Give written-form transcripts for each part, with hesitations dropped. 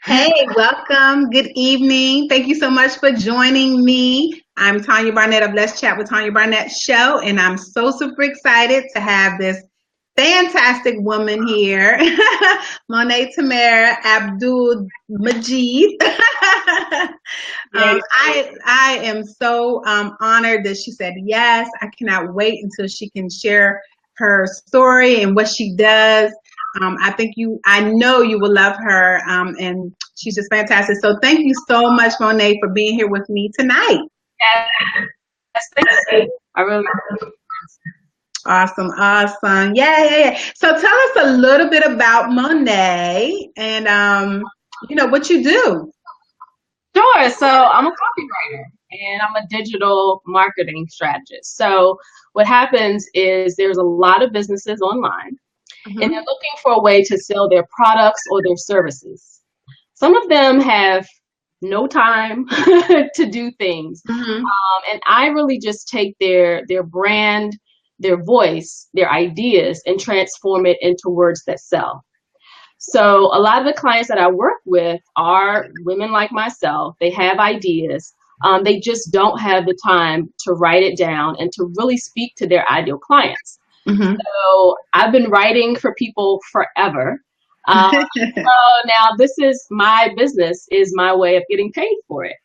Hey, welcome. Good evening. Thank you so much for joining me. I'm Tanya Barnett of Let's Chat with Tanya Barnett Show, and I'm so super excited to have this fantastic woman here, Monea Tamara Abdul Majid. Yay. I am so honored that she said yes. I cannot wait until she can share her story and what she does. I know you will love her, and she's just fantastic. So thank you so much, Monea, for being here with me tonight. Yes, thank you. I really Awesome, awesome. Yeah. So tell us a little bit about Monea and what you do. sure. So I'm a copywriter and I'm a digital marketing strategist. So what happens is there's a lot of businesses online and they're Hmm. looking for a way to sell their products or their services. Some of them have no time to do things. Hmm. And I really just take their brand, their voice, their ideas and transform it into words that sell. So a lot of the clients that I work with are women like myself. They have ideas. They just don't have the time to write it down and to really speak to their ideal clients. Hmm. So I've been writing for people forever. So now this is my business, is my way of getting paid for it,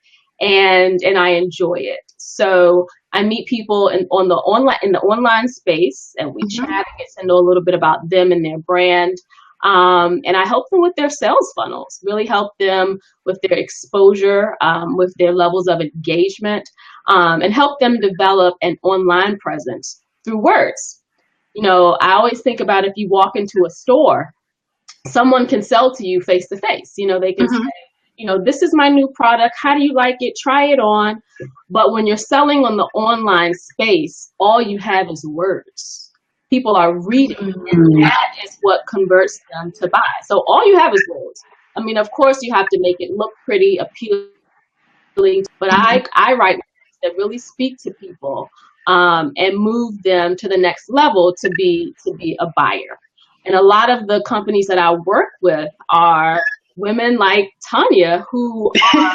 and I enjoy it. So I meet people in the online space, and we chat Hmm. and get to know a little bit about them and their brand. And I help them with their sales funnels, really help them with their exposure, with their levels of engagement, and help them develop an online presence through words. I always think about if you walk into a store, someone can sell to you face to face. They can say, Hmm. this is my new product. How do you like it? Try it on. But when you're selling on the online space, all you have is words. People are reading, and that is what converts them to buy. So all you have is words. I mean, of course, you have to make it look pretty, appealing, but I write that really speak to people, and move them to the next level to be a buyer. And a lot of the companies that I work with are women like Tanya who are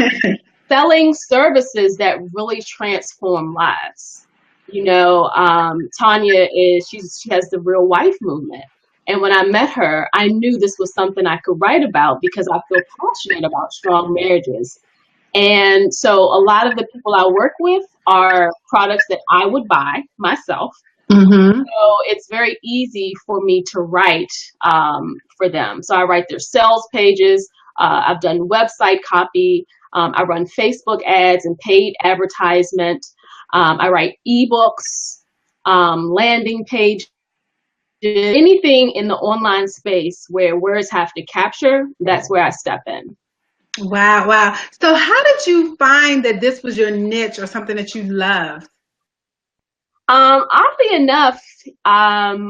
selling services that really transform lives. Tanya she has the real wife movement. And when I met her, I knew this was something I could write about because I feel passionate about strong marriages. And so a lot of the people I work with are products that I would buy myself. Hmm. So it's very easy for me to write, for them. So I write their sales pages. I've done website copy. I run Facebook ads and paid advertisement. I write ebooks, landing pages, anything in the online space where words have to capture. That's where I step in. Wow. So how did you find that this was your niche or something that you loved? Oddly enough, I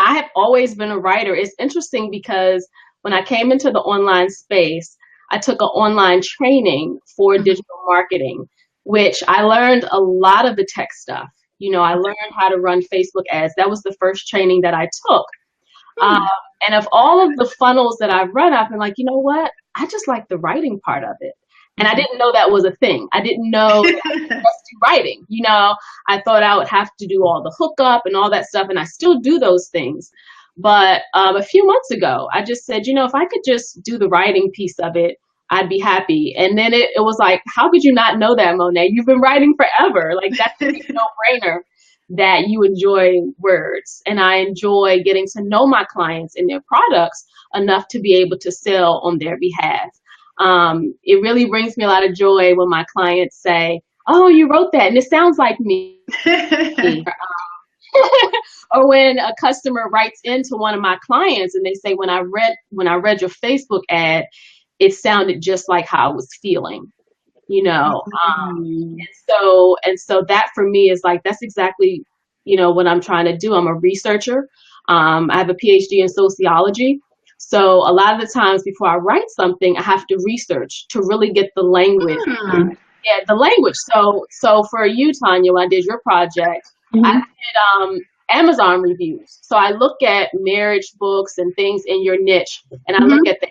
have always been a writer. It's interesting because when I came into the online space, I took an online training for Mhm. digital marketing, which I learned a lot of the tech stuff. I learned how to run Facebook ads. That was the first training that I took. Um, Hmm. and of all of the funnels that I've run, I've been like, you know what? I just like the writing part of it. And I Mhm. didn't know that was a thing. I didn't know that I could just do writing. I thought I would have to do all the hookup and all that stuff, and I still do those things. But a few months ago, I just said, if I could just do the writing piece of it, I'd be happy. And then it was like, how could you not know that, Monea? You've been writing forever. Like, that's a no-brainer that you enjoy words. And I enjoy getting to know my clients and their products enough to be able to sell on their behalf. It really brings me a lot of joy when my clients say, "Oh, you wrote that and it sounds like me." Or when a customer writes into one of my clients and they say, when I read your Facebook ad, it sounded just like how I was feeling. you know Mhm. and so that for me is like, that's exactly what I'm trying to do. I'm a researcher. I have a PhD in sociology. So a lot of the times before I write something, I have to research to really get the language. Hmm. Yeah, the language. So for you, Tanya, when I did your project, I Mhm. did Amazon reviews. So I look at marriage books and things in your niche, and I look Mhm. at the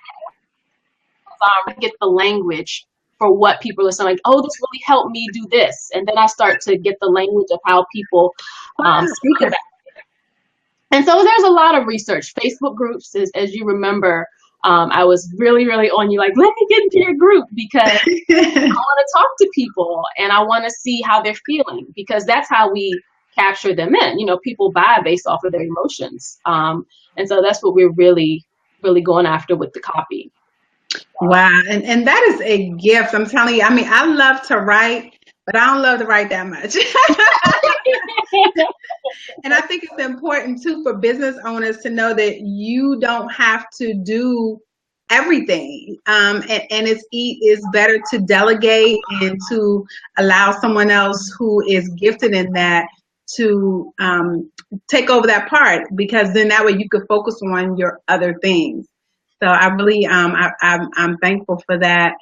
I get the language for what people are saying, like, oh, this really helped me do this. And then I start to get the language of how people speak about it. And so there's a lot of research. Facebook groups, as you remember, I was really, really on you, like, let me get into your group because I want to talk to people and I want to see how they're feeling, because that's how we capture them in. People buy based off of their emotions. And so that's what we're really, really going after with the copy. Wow. And that is a gift. I'm telling you. I mean, I love to write, but I don't love to write that much. And I think it's important too for business owners to know that you don't have to do everything. And it's better to delegate and to allow someone else who is gifted in that to take over that part, because then that way you could focus on your other things. So I really, I'm thankful for that.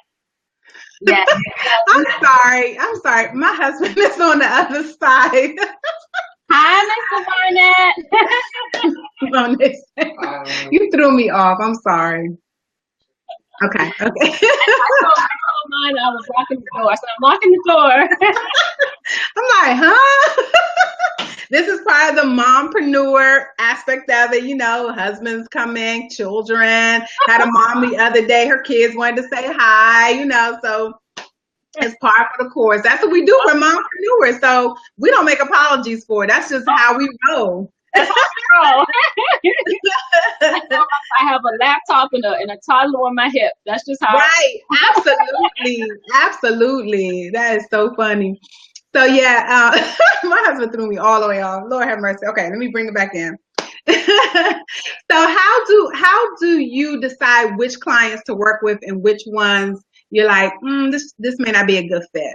Yeah. I'm sorry. My husband is on the other side. Hi, Mr. Barnett. You threw me off. I'm sorry. Okay. I told mine I was locking the door. I said, I'm locking the door. I'm like, huh? This is part of the mompreneur aspect of it. Husbands come in, children. Had a mom the other day. Her kids wanted to say hi, so it's part of the course. That's what we do. We're mompreneurs. So we don't make apologies for it. That's just how we roll. That's how we roll. I have a laptop and a toddler on my hip. That's just how. Right. Absolutely. That is so funny. So yeah, my husband threw me all the way off. Lord have mercy. Okay, let me bring it back in. So how do you decide which clients to work with and which ones you're like, this may not be a good fit?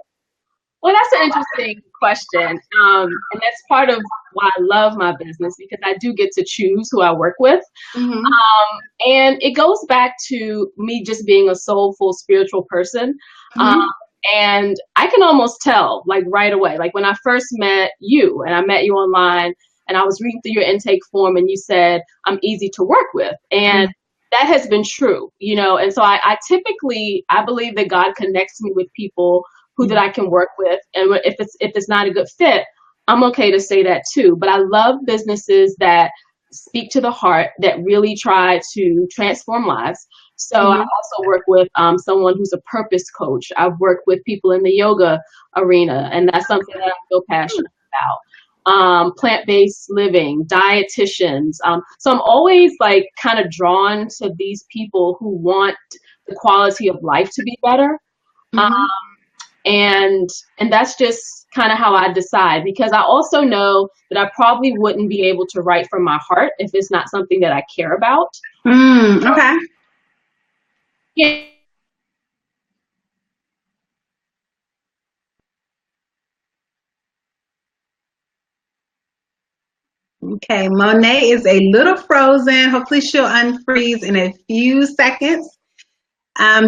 Well, that's an interesting question. And that's part of why I love my business, because I do get to choose who I work with. Mm-hmm. And it goes back to me just being a soulful, spiritual person. Mm-hmm. And I can almost tell, like, right away, like when I first met you and I met you online and I was reading through your intake form and you said, I'm easy to work with. And that has been true, and so I typically, I believe that God connects me with people that I can work with. And if it's not a good fit, I'm okay to say that too. But I love businesses that speak to the heart, that really try to transform lives. So I also work with someone who's a purpose coach. I've worked with people in the yoga arena, and that's something that I'm so passionate about. Plant-based living, dietitians. So I'm always like kind of drawn to these people who want the quality of life to be better. And that's just kind of how I decide, because I also know that I probably wouldn't be able to write from my heart if it's not something that I care about. Okay. Yeah. Okay, Monet is a little frozen. Hopefully she'll unfreeze in a few seconds.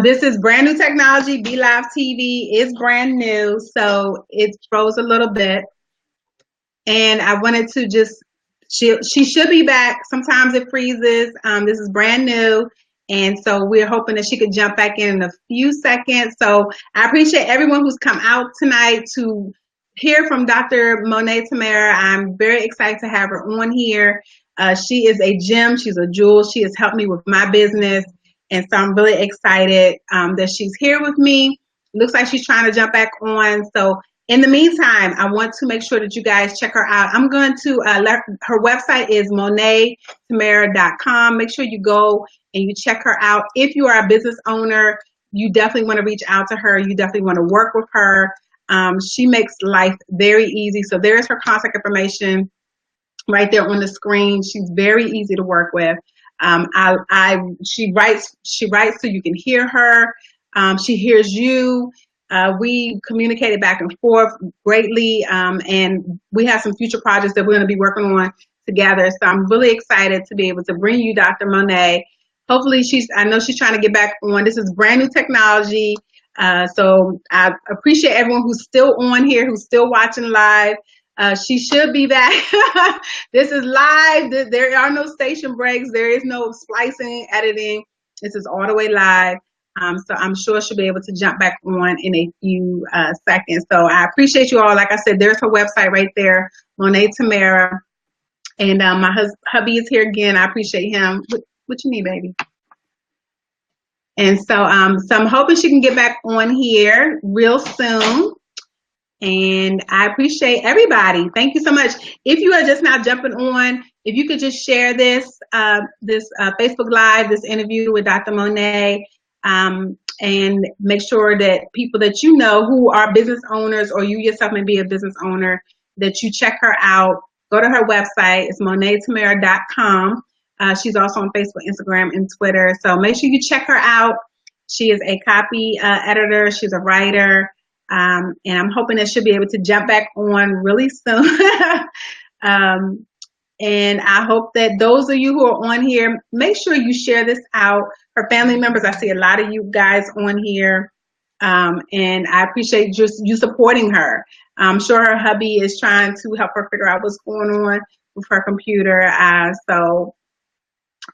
This is brand new technology. Be Live TV is brand new, so it froze a little bit. And I wanted to just, she should be back. Sometimes it freezes. This is brand new. And so we're hoping that she could jump back in a few seconds. So I appreciate everyone who's come out tonight to hear from Dr. Monea Tamara. I'm very excited to have her on here. She is a gem. She's a jewel. She has helped me with my business. And so I'm really excited that she's here with me. Looks like she's trying to jump back on. So in the meantime, I want to make sure that you guys check her out. I'm going to her website is moneatamara.com. Make sure you go and you check her out. If you are a business owner, you definitely want to reach out to her. You definitely want to work with her. She makes life very easy. So there's her contact information right there on the screen. She's very easy to work with. She writes so you can hear her. She hears you. We communicated back and forth greatly, and we have some future projects that we're going to be working on together. So I'm really excited to be able to bring you Dr. Monea. Hopefully I know she's trying to get back on. This is brand new technology. So I appreciate everyone who's still on here, who's still watching live. She should be back. This is live. There are no station breaks. There is no splicing, editing. This is all the way live. So I'm sure she'll be able to jump back on in a few seconds. So I appreciate you all. Like I said, there's her website right there, Monea Tamara. And my hubby is here again. I appreciate him. What you need, baby? And so I'm hoping she can get back on here real soon. And I appreciate everybody. Thank you so much. If you are just now jumping on, if you could just share this Facebook Live, this interview with Dr. Monea, and make sure that people that you know who are business owners, or you yourself may be a business owner, that you check her out. Go to her website. It's moneatamara.com. She's also on Facebook, Instagram, and Twitter. So make sure you check her out. She is a copy editor. She's a writer. And I'm hoping that she'll be able to jump back on really soon. And I hope that those of you who are on here, make sure you share this out. Her family members, I see a lot of you guys on here. And I appreciate just you supporting her. I'm sure her hubby is trying to help her figure out what's going on with her computer. So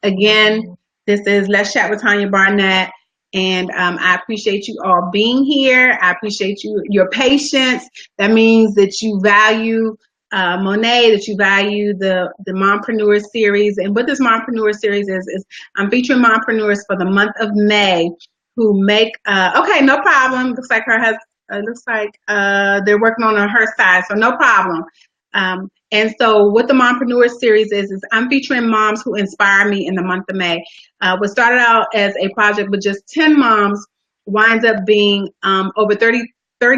again, this is Let's Chat with Tanya Barnett. And I appreciate you all being here. I appreciate your patience. That means that you value Monea, that you value the MOMpreneuer series. And what this MOMpreneuer series is I'm featuring mompreneurs for the month of May who make, okay, no problem. Looks like they're working on her side, so no problem. And so what the MOMpreneuer series is I'm featuring moms who inspire me in the month of May. What started out as a project with just 10 moms winds up being over 30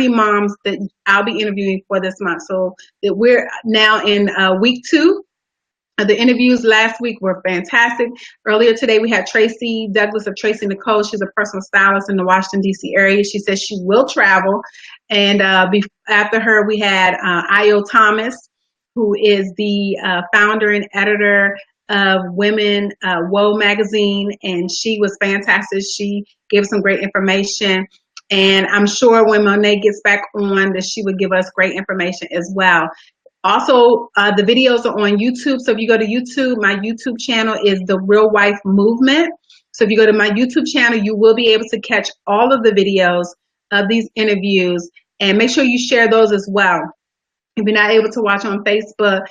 moms that I'll be interviewing for this month. So that we're now in week 2. The interviews last week were fantastic. Earlier today, we had Tracy Douglas of Tracy Nicole. She's a personal stylist in the Washington, D.C. area. She says she will travel. And after her, we had Io Thomas, who is the founder and editor of Women Whoa magazine. And she was fantastic. She gave some great information. And I'm sure when Monea gets back on, that she would give us great information as well. Also, the videos are on YouTube. So if you go to YouTube, my YouTube channel is The Real Wife Movement. So if you go to my YouTube channel, you will be able to catch all of the videos of these interviews, and make sure you share those as well. If you're not able to watch on Facebook,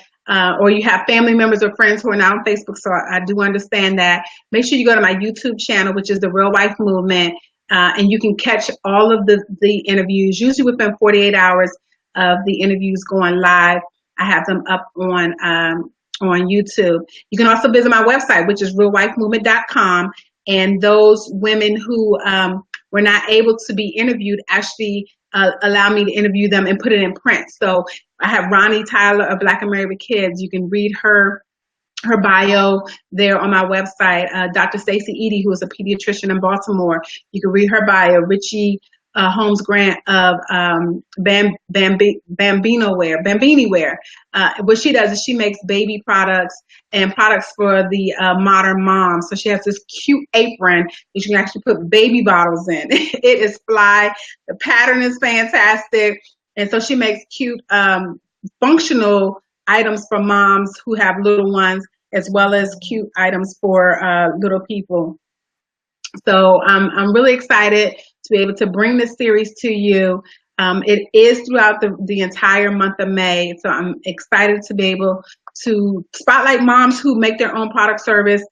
or you have family members or friends who are not on Facebook, so I do understand that, make sure you go to my YouTube channel, which is The Real Wife Movement, and you can catch all of the interviews, usually within 48 hours of the interviews going live. I have them up on YouTube. You can also visit my website, which is realwifemovement.com. And those women who were not able to be interviewed actually allow me to interview them and put it in print. So I have Ronnie Tyler of Black and Married with Kids. You can read her bio there on my website. Dr. Stacey Edie, who is a pediatrician in Baltimore. You can read her bio. Richie Holmes Grant of Bambini Wear. What she does is she makes baby products and products for the modern mom. So she has this cute apron that you can actually put baby bottles in. It is fly. The pattern is fantastic. And so she makes cute functional items for moms who have little ones, as well as cute items for little people. So I'm really excited to be able to bring this series to you. It is throughout the entire month of May. So I'm excited to be able to spotlight moms who make their own product service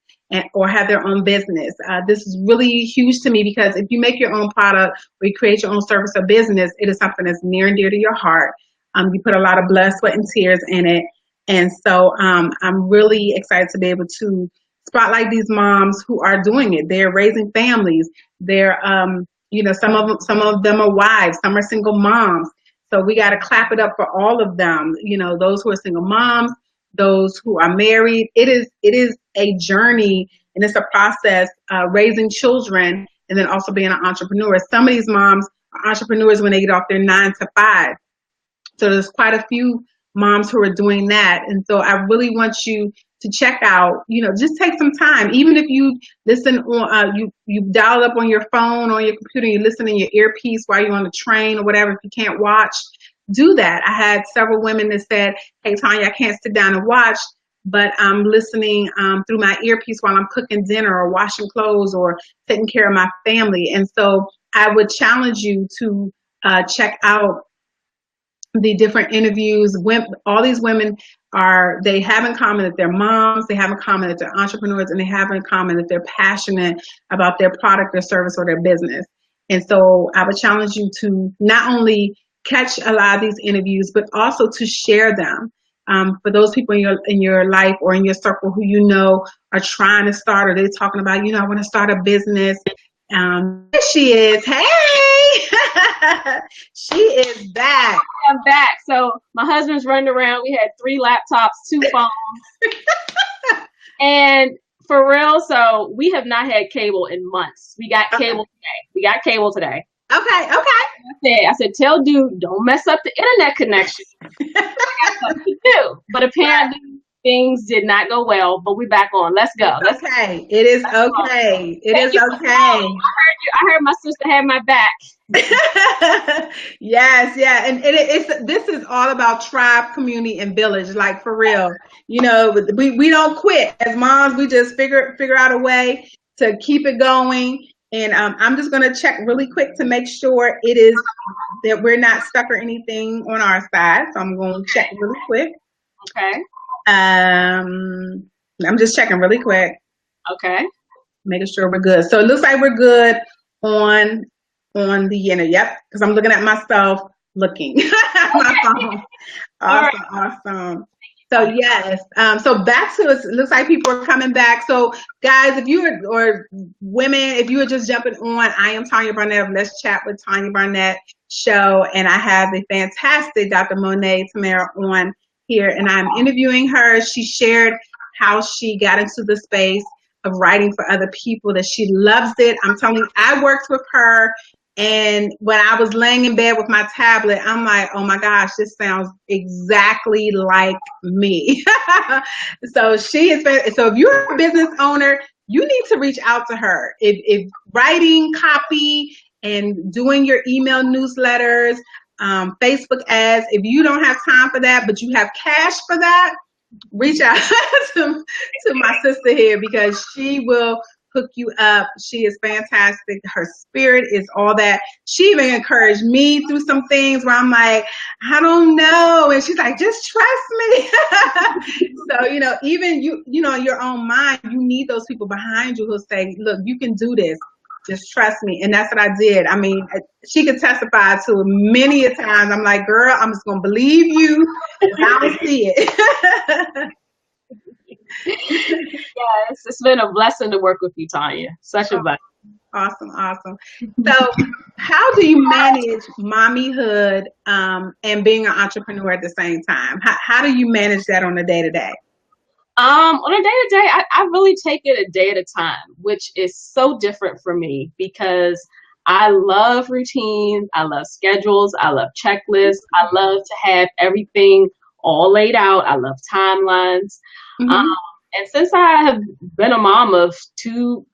or have their own business. This is really huge to me, because if you make your own product or you create your own service or business, it is something that's near and dear to your heart. You put a lot of blood, sweat, and tears in it. And so I'm really excited to be able to spotlight these moms who are doing it. They're raising families. They're, some of them are wives, some are single moms. So we got to clap it up for all of them. Those who are single moms, those who are married. It is a journey, and it's a process, raising children and then also being an entrepreneur. Some of these moms are entrepreneurs when they get off their 9 to 5. So there's quite a few moms who are doing that. And so I really want you to check out, just take some time. Even if you listen on, you dial up on your phone, on your computer, you listen in your earpiece while you're on the train or whatever. If you can't watch, do that. I had several women that said, hey, Tanya, I can't sit down and watch. but I'm listening through my earpiece while I'm cooking dinner or washing clothes or taking care of my family. And so I would challenge you to check out the different interviews. All these women they have in common that they're moms, they have in common that they're entrepreneurs, and they have in common that they're passionate about their product, their service, or their business. And so I would challenge you to not only catch a lot of these interviews, but also to share them. For those people in your life or in your circle who you know are trying to start, or they're talking about, I want to start a business. There she is. Hey, she is back. I'm back. So my husband's running around. We had 3 laptops, 2 phones, and for real. So we have not had cable in months. We got cable today. Okay. I said, tell dude, don't mess up the internet connection. I got something to do. But apparently things did not go well. But we're back on. Let's go. Okay. It is okay. It is okay. I heard my sister had my back. Yes, yeah, and this is all about tribe, community, and village. Like, for real, we don't quit as moms. We just figure out a way to keep it going. And I'm just gonna check really quick to make sure it is that we're not stuck or anything on our side. So I'm going to check really quick. Okay. I'm just checking really quick. Okay. Making sure we're good. So it looks like we're good on the internet. Yep, because I'm looking at myself looking at my phone. Awesome. So yes, so back to us. It looks like people are coming back. So guys, if you or women, if you are just jumping on, I am Tanya Barnett of Let's Chat with Tanya Barnett show, and I have the fantastic Dr. Monea Tamara on here, and I'm interviewing her. She shared how she got into the space of writing for other people, that she loves it. I'm telling you, I worked with her, and when I was laying in bed with my tablet, I'm like, oh my gosh, this sounds exactly like me. So if you're a business owner, you need to reach out to her. If writing copy and doing your email newsletters, Facebook ads, if you don't have time for that, but you have cash for that, reach out to my sister here, because she will hook you up. She is fantastic. Her spirit is all that. She even encouraged me through some things where I'm like, I don't know. And she's like, just trust me. So, even in your own mind, you need those people behind you who'll say, look, you can do this. Just trust me. And that's what I did. I mean, she could testify to many a times. I'm like, girl, I'm just going to believe you. I don't see it. Yes, it's been a blessing to work with you, Tanya. Such a blessing. Awesome. So how do you manage mommyhood and being an entrepreneur at the same time? How do you manage that on a day-to-day? On a day-to-day, I really take it a day at a time, which is so different for me because I love routines, I love schedules, I love checklists, I love to have everything all laid out, I love timelines. Mm-hmm. And since I have been a mom of 2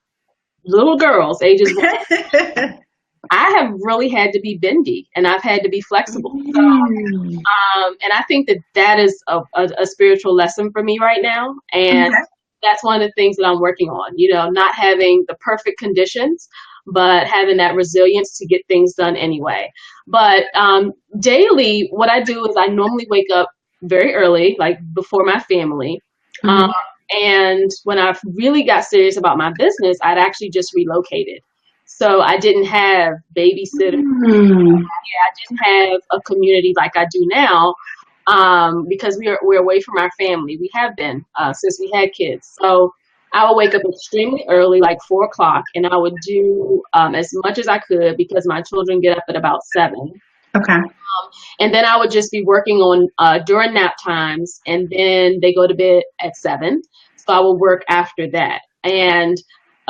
little girls, ages 1, I have really had to be bendy, and I've had to be flexible. So, and I think that is a spiritual lesson for me right now. And that's one of the things that I'm working on, not having the perfect conditions, but having that resilience to get things done anyway. But daily, what I do is I normally wake up very early, like before my family. And when I really got serious about my business, I'd actually just relocated. So I didn't have babysitters. I didn't have a community like I do now because we're away from our family. We have been since we had kids. So I would wake up extremely early, like 4 o'clock, and I would do as much as I could because my children get up at about 7. Okay. And then I would just be working on during nap times, and then they go to bed at 7. So I would work after that. And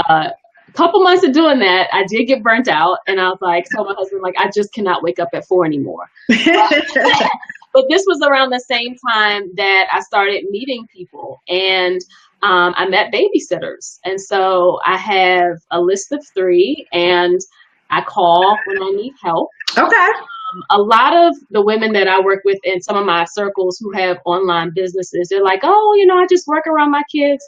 a couple months of doing that, I did get burnt out, and I was like, told my husband, like, I just cannot wake up at 4 anymore. But this was around the same time that I started meeting people, and I met babysitters. And so I have a list of 3, and I call when I need help. Okay. A lot of the women that I work with in some of my circles who have online businesses, they're like, oh, I just work around my kids.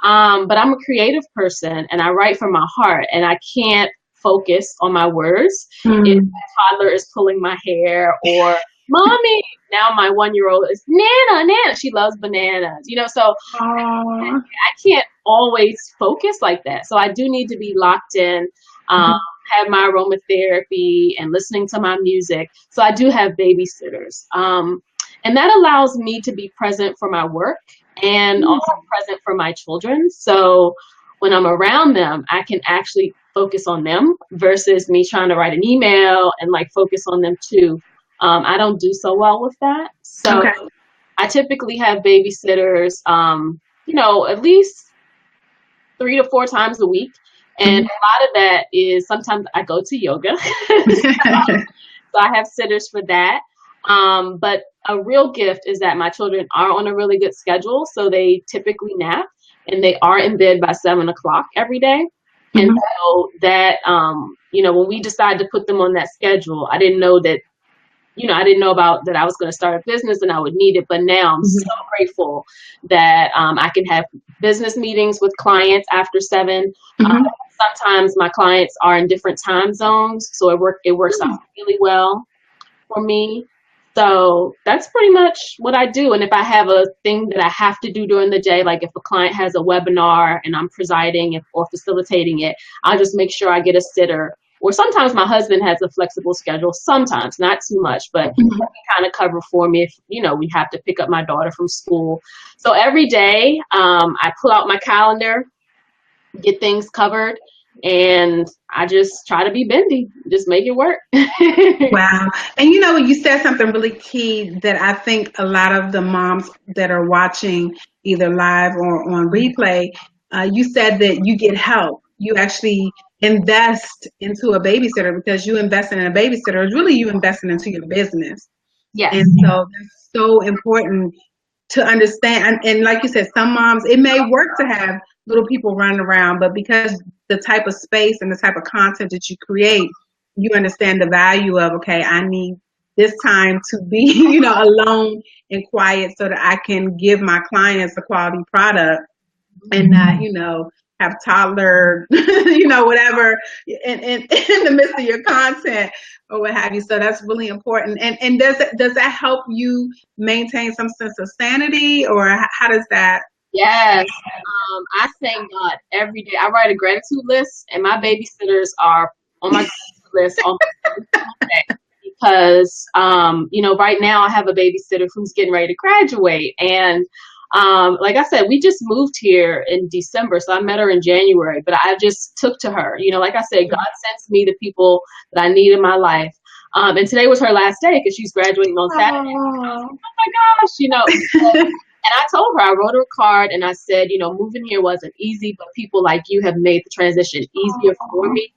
But I'm a creative person and I write from my heart and I can't focus on my words. If my toddler is pulling my hair or mommy, now my 1-year-old is Nana. She loves bananas, so I can't always focus like that. So I do need to be locked in, have my aromatherapy and listening to my music. So I do have babysitters. And that allows me to be present for my work and also present for my children. So when I'm around them, I can actually focus on them versus me trying to write an email and focus on them too. I don't do so well with that. So I typically have babysitters, at least 3 to 4 times a week. And a lot of that is sometimes I go to yoga. So I have sitters for that. But a real gift is that my children are on a really good schedule. So they typically nap and they are in bed by 7 o'clock every day. And so that, when we decided to put them on that schedule, I didn't know that, I didn't know about that I was going to start a business and I would need it. But now I'm so grateful that I can have business meetings with clients after 7. Sometimes my clients are in different time zones, so it works out really well for me. So that's pretty much what I do. And if I have a thing that I have to do during the day, like if a client has a webinar and I'm presiding or facilitating it, I'll just make sure I get a sitter. Or sometimes my husband has a flexible schedule, sometimes, not too much, but he can kind of cover for me if, we have to pick up my daughter from school. So every day I pull out my calendar, get things covered, and I just try to be bendy, just make it work. Wow. And you said something really key that I think a lot of the moms that are watching either live or on replay, you said that you get help. You actually invest into a babysitter because you investing in a babysitter is really you investing into your business. Yes. And so that's so important to understand. And like you said, some moms, it may work to have little people running around, but because the type of space and the type of content that you create, you understand the value of, okay, I need this time to be, alone and quiet so that I can give my clients a quality product and not, have toddler, whatever in the midst of your content or what have you. So that's really important. And does that help you maintain some sense of sanity, or how does that? Yes. I thank God every day. I write a gratitude list, and my babysitters are on my list on day because, right now I have a babysitter who's getting ready to graduate. And like I said, we just moved here in December, so I met her in January, but I just took to her. Like I said, God sends me the people that I need in my life. And today was her last day because she's graduating on Saturday. Oh my gosh, And I told her, I wrote her a card and I said, moving here wasn't easy, but people like you have made the transition easier for me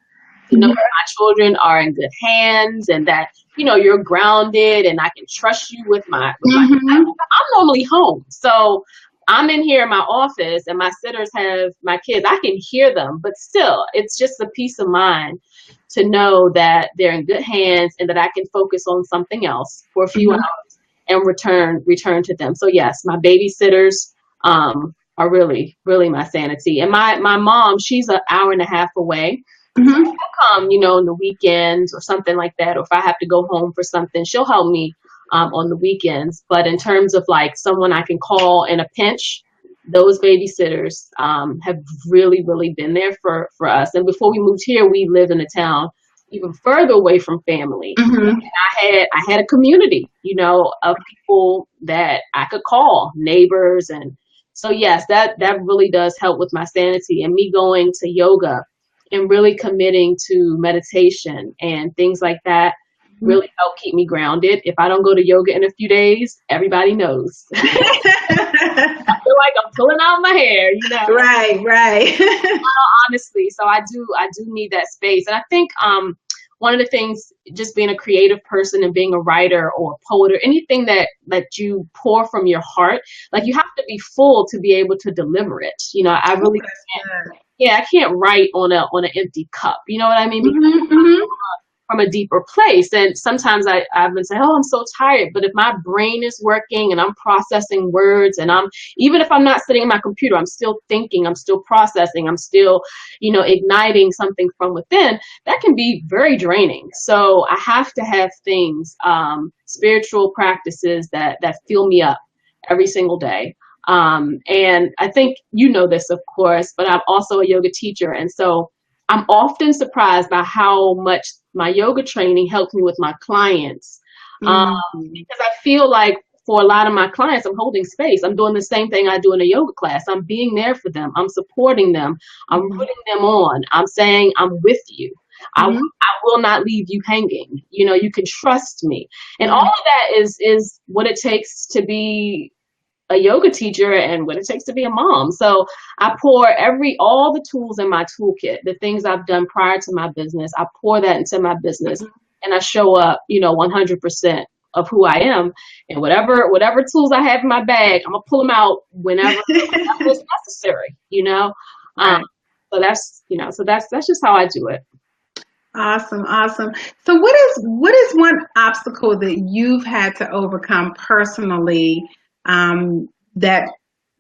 to know that my children are in good hands and that, you're grounded and I can trust you with my I'm normally home. So I'm in here in my office and my sitters have my kids. I can hear them, but still, it's just a peace of mind to know that they're in good hands and that I can focus on something else for a few hours and return to them. So yes, my babysitters are really, really my sanity. And my mom, she's an hour and a half away. She'll come, on the weekends or something like that. Or if I have to go home for something, she'll help me on the weekends. But in terms of someone I can call in a pinch, those babysitters have really, really been there for us. And before we moved here, we lived in a town even further away from family. And I had a community, of people that I could call, neighbors. And so, yes, that really does help with my sanity. And me going to yoga and really committing to meditation and things like that really help keep me grounded. If I don't go to yoga in a few days, everybody knows. I feel like I'm pulling out my hair, Right. Honestly, so I do need that space. And I think one of the things, just being a creative person and being a writer or a poet or anything that you pour from your heart, you have to be full to be able to deliver it. I really can't. Yeah, I can't write on an empty cup. You know what I mean? from a deeper place. And sometimes I've been saying, oh, I'm so tired. But if my brain is working and I'm processing words, and even if I'm not sitting at my computer, I'm still thinking, I'm still processing, I'm still, igniting something from within, that can be very draining. So I have to have things, spiritual practices that fill me up every single day. And I think this, of course, but I'm also a yoga teacher. And so I'm often surprised by how much my yoga training helps me with my clients. Because I feel like for a lot of my clients, I'm holding space. I'm doing the same thing I do in a yoga class. I'm being there for them. I'm supporting them. I'm rooting them on. I'm saying, I'm with you. I will not leave you hanging. You can trust me. And all of that is what it takes to be a yoga teacher and what it takes to be a mom. So I pour all the tools in my toolkit, the things I've done prior to my business, I pour that into my business, and I show up, 100% of who I am, and whatever tools I have in my bag, I'm gonna pull them out whenever it's necessary, Right. So that's just how I do it. Awesome. So what is one obstacle that you've had to overcome personally, that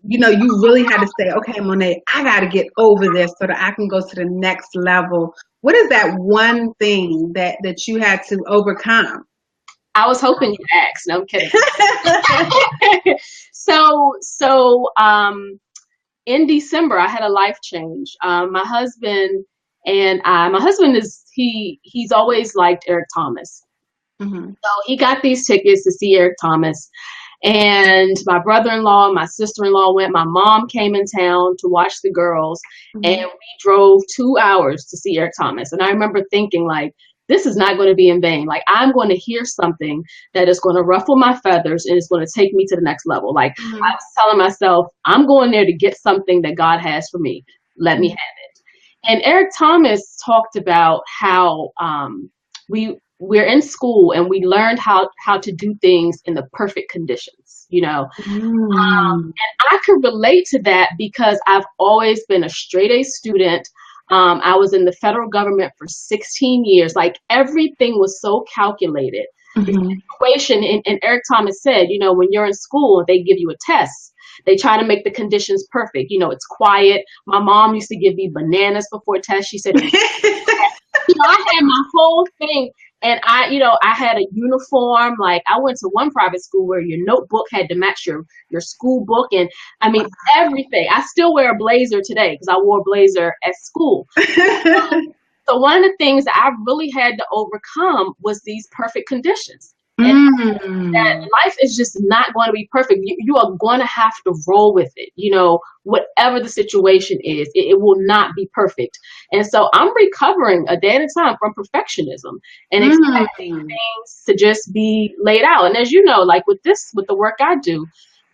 you really had to say, okay, Monea, I got to get over this so that I can go to the next level? What is that one thing that you had to overcome? I was hoping you'd ask. No, I'm kidding. So in December, I had a life change. My husband is he's always liked Eric Thomas. So he got these tickets to see Eric Thomas. And my brother-in-law, my sister-in-law went. My mom came in town to watch the girls, and we drove 2 hours to see Eric Thomas. And I remember thinking, like, this is not going to be in vain. Like, I'm going to hear something that is going to ruffle my feathers and it's going to take me to the next level. Like, I was telling myself, I'm going there to get something that God has for me. Let me have it. And Eric Thomas talked about how we're in school and we learned how to do things in the perfect conditions, and I could relate to that because I've always been a straight A student. I was in the federal government for 16 years. Like, everything was so calculated. The equation, and Eric Thomas said, when you're in school, they give you a test. They try to make the conditions perfect. It's quiet. My mom used to give me bananas before tests. She said, I had my whole thing. And I had a uniform. Like, I went to one private school where your notebook had to match your school book. And I mean, everything. I still wear a blazer today because I wore a blazer at school. So one of the things that I really had to overcome was these perfect conditions. And that life is just not going to be perfect. You are going to have to roll with it. Whatever the situation is, it will not be perfect. And so I'm recovering a day at a time from perfectionism and expecting things to just be laid out. And as you know, like with the work I do,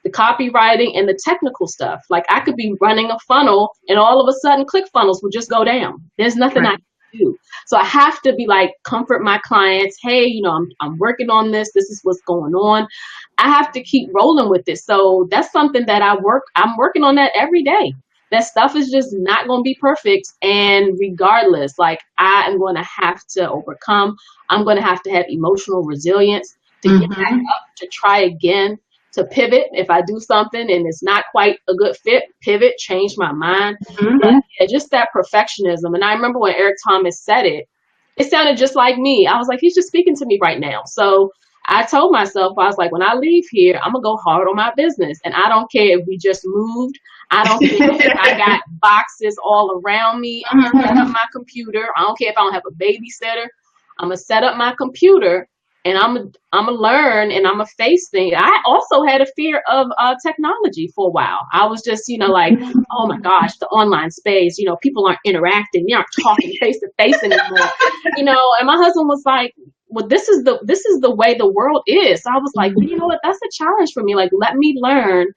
the copywriting and the technical stuff, like I could be running a funnel and all of a sudden ClickFunnels will just go down. There's nothing I can do. So I have to be like, comfort my clients. Hey, I'm working on this. This is what's going on. I have to keep rolling with it. So that's something that I'm working on that every day. That stuff is just not going to be perfect. And regardless, like, I am going to have to overcome. I'm going to have emotional resilience to get back up, to try again, to pivot. If I do something and it's not quite a good fit, pivot, change my mind. But yeah, just that perfectionism. And I remember when Eric Thomas said it, it sounded just like me. I was like, he's just speaking to me right now. So I told myself, I was like, when I leave here, I'm going to go hard on my business. And I don't care if we just moved. I don't care if I got boxes all around me. I'm going to set up my computer. I don't care if I don't have a babysitter. I'm going to set up my computer. And I'm gonna learn, and I'm gonna face things. I also had a fear of technology for a while. I was just, like, oh my gosh, the online space. People aren't interacting. You aren't talking face to face anymore. And my husband was like, well, this is the way the world is. So I was like, well, you know what? That's a challenge for me. Like, let me learn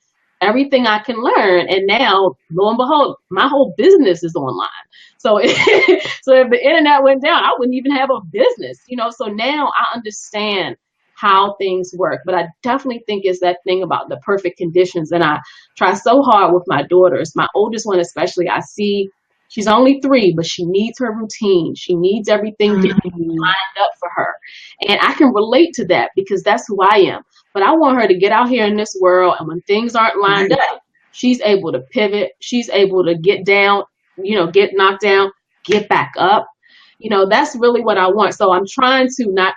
everything I can learn. And now, lo and behold, my whole business is online. So if the internet went down, I wouldn't even have a business, So now I understand how things work. But I definitely think it's that thing about the perfect conditions. And I try so hard with my daughters, my oldest one especially. I see She's only 3, but she needs her routine. She needs everything to be lined up for her. And I can relate to that because that's who I am. But I want her to get out here in this world, and when things aren't lined up, she's able to pivot. She's able to get down, get knocked down, get back up. That's really what I want. So I'm trying to not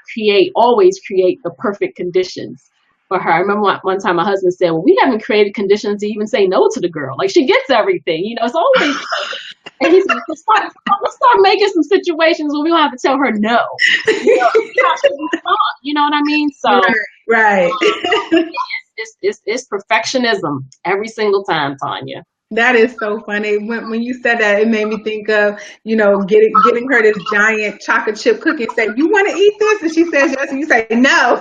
always create the perfect conditions for her. I remember one time my husband said, well, we haven't created conditions to even say no to the girl. Like, she gets everything, it's always. And he said, let's start making some situations where we don't have to tell her no. You know what I mean? So right. It's perfectionism every single time, Tanya. That is so funny. When you said that, it made me think of, getting her this giant chocolate chip cookie and say, you want to eat this? And she says yes, and you say no.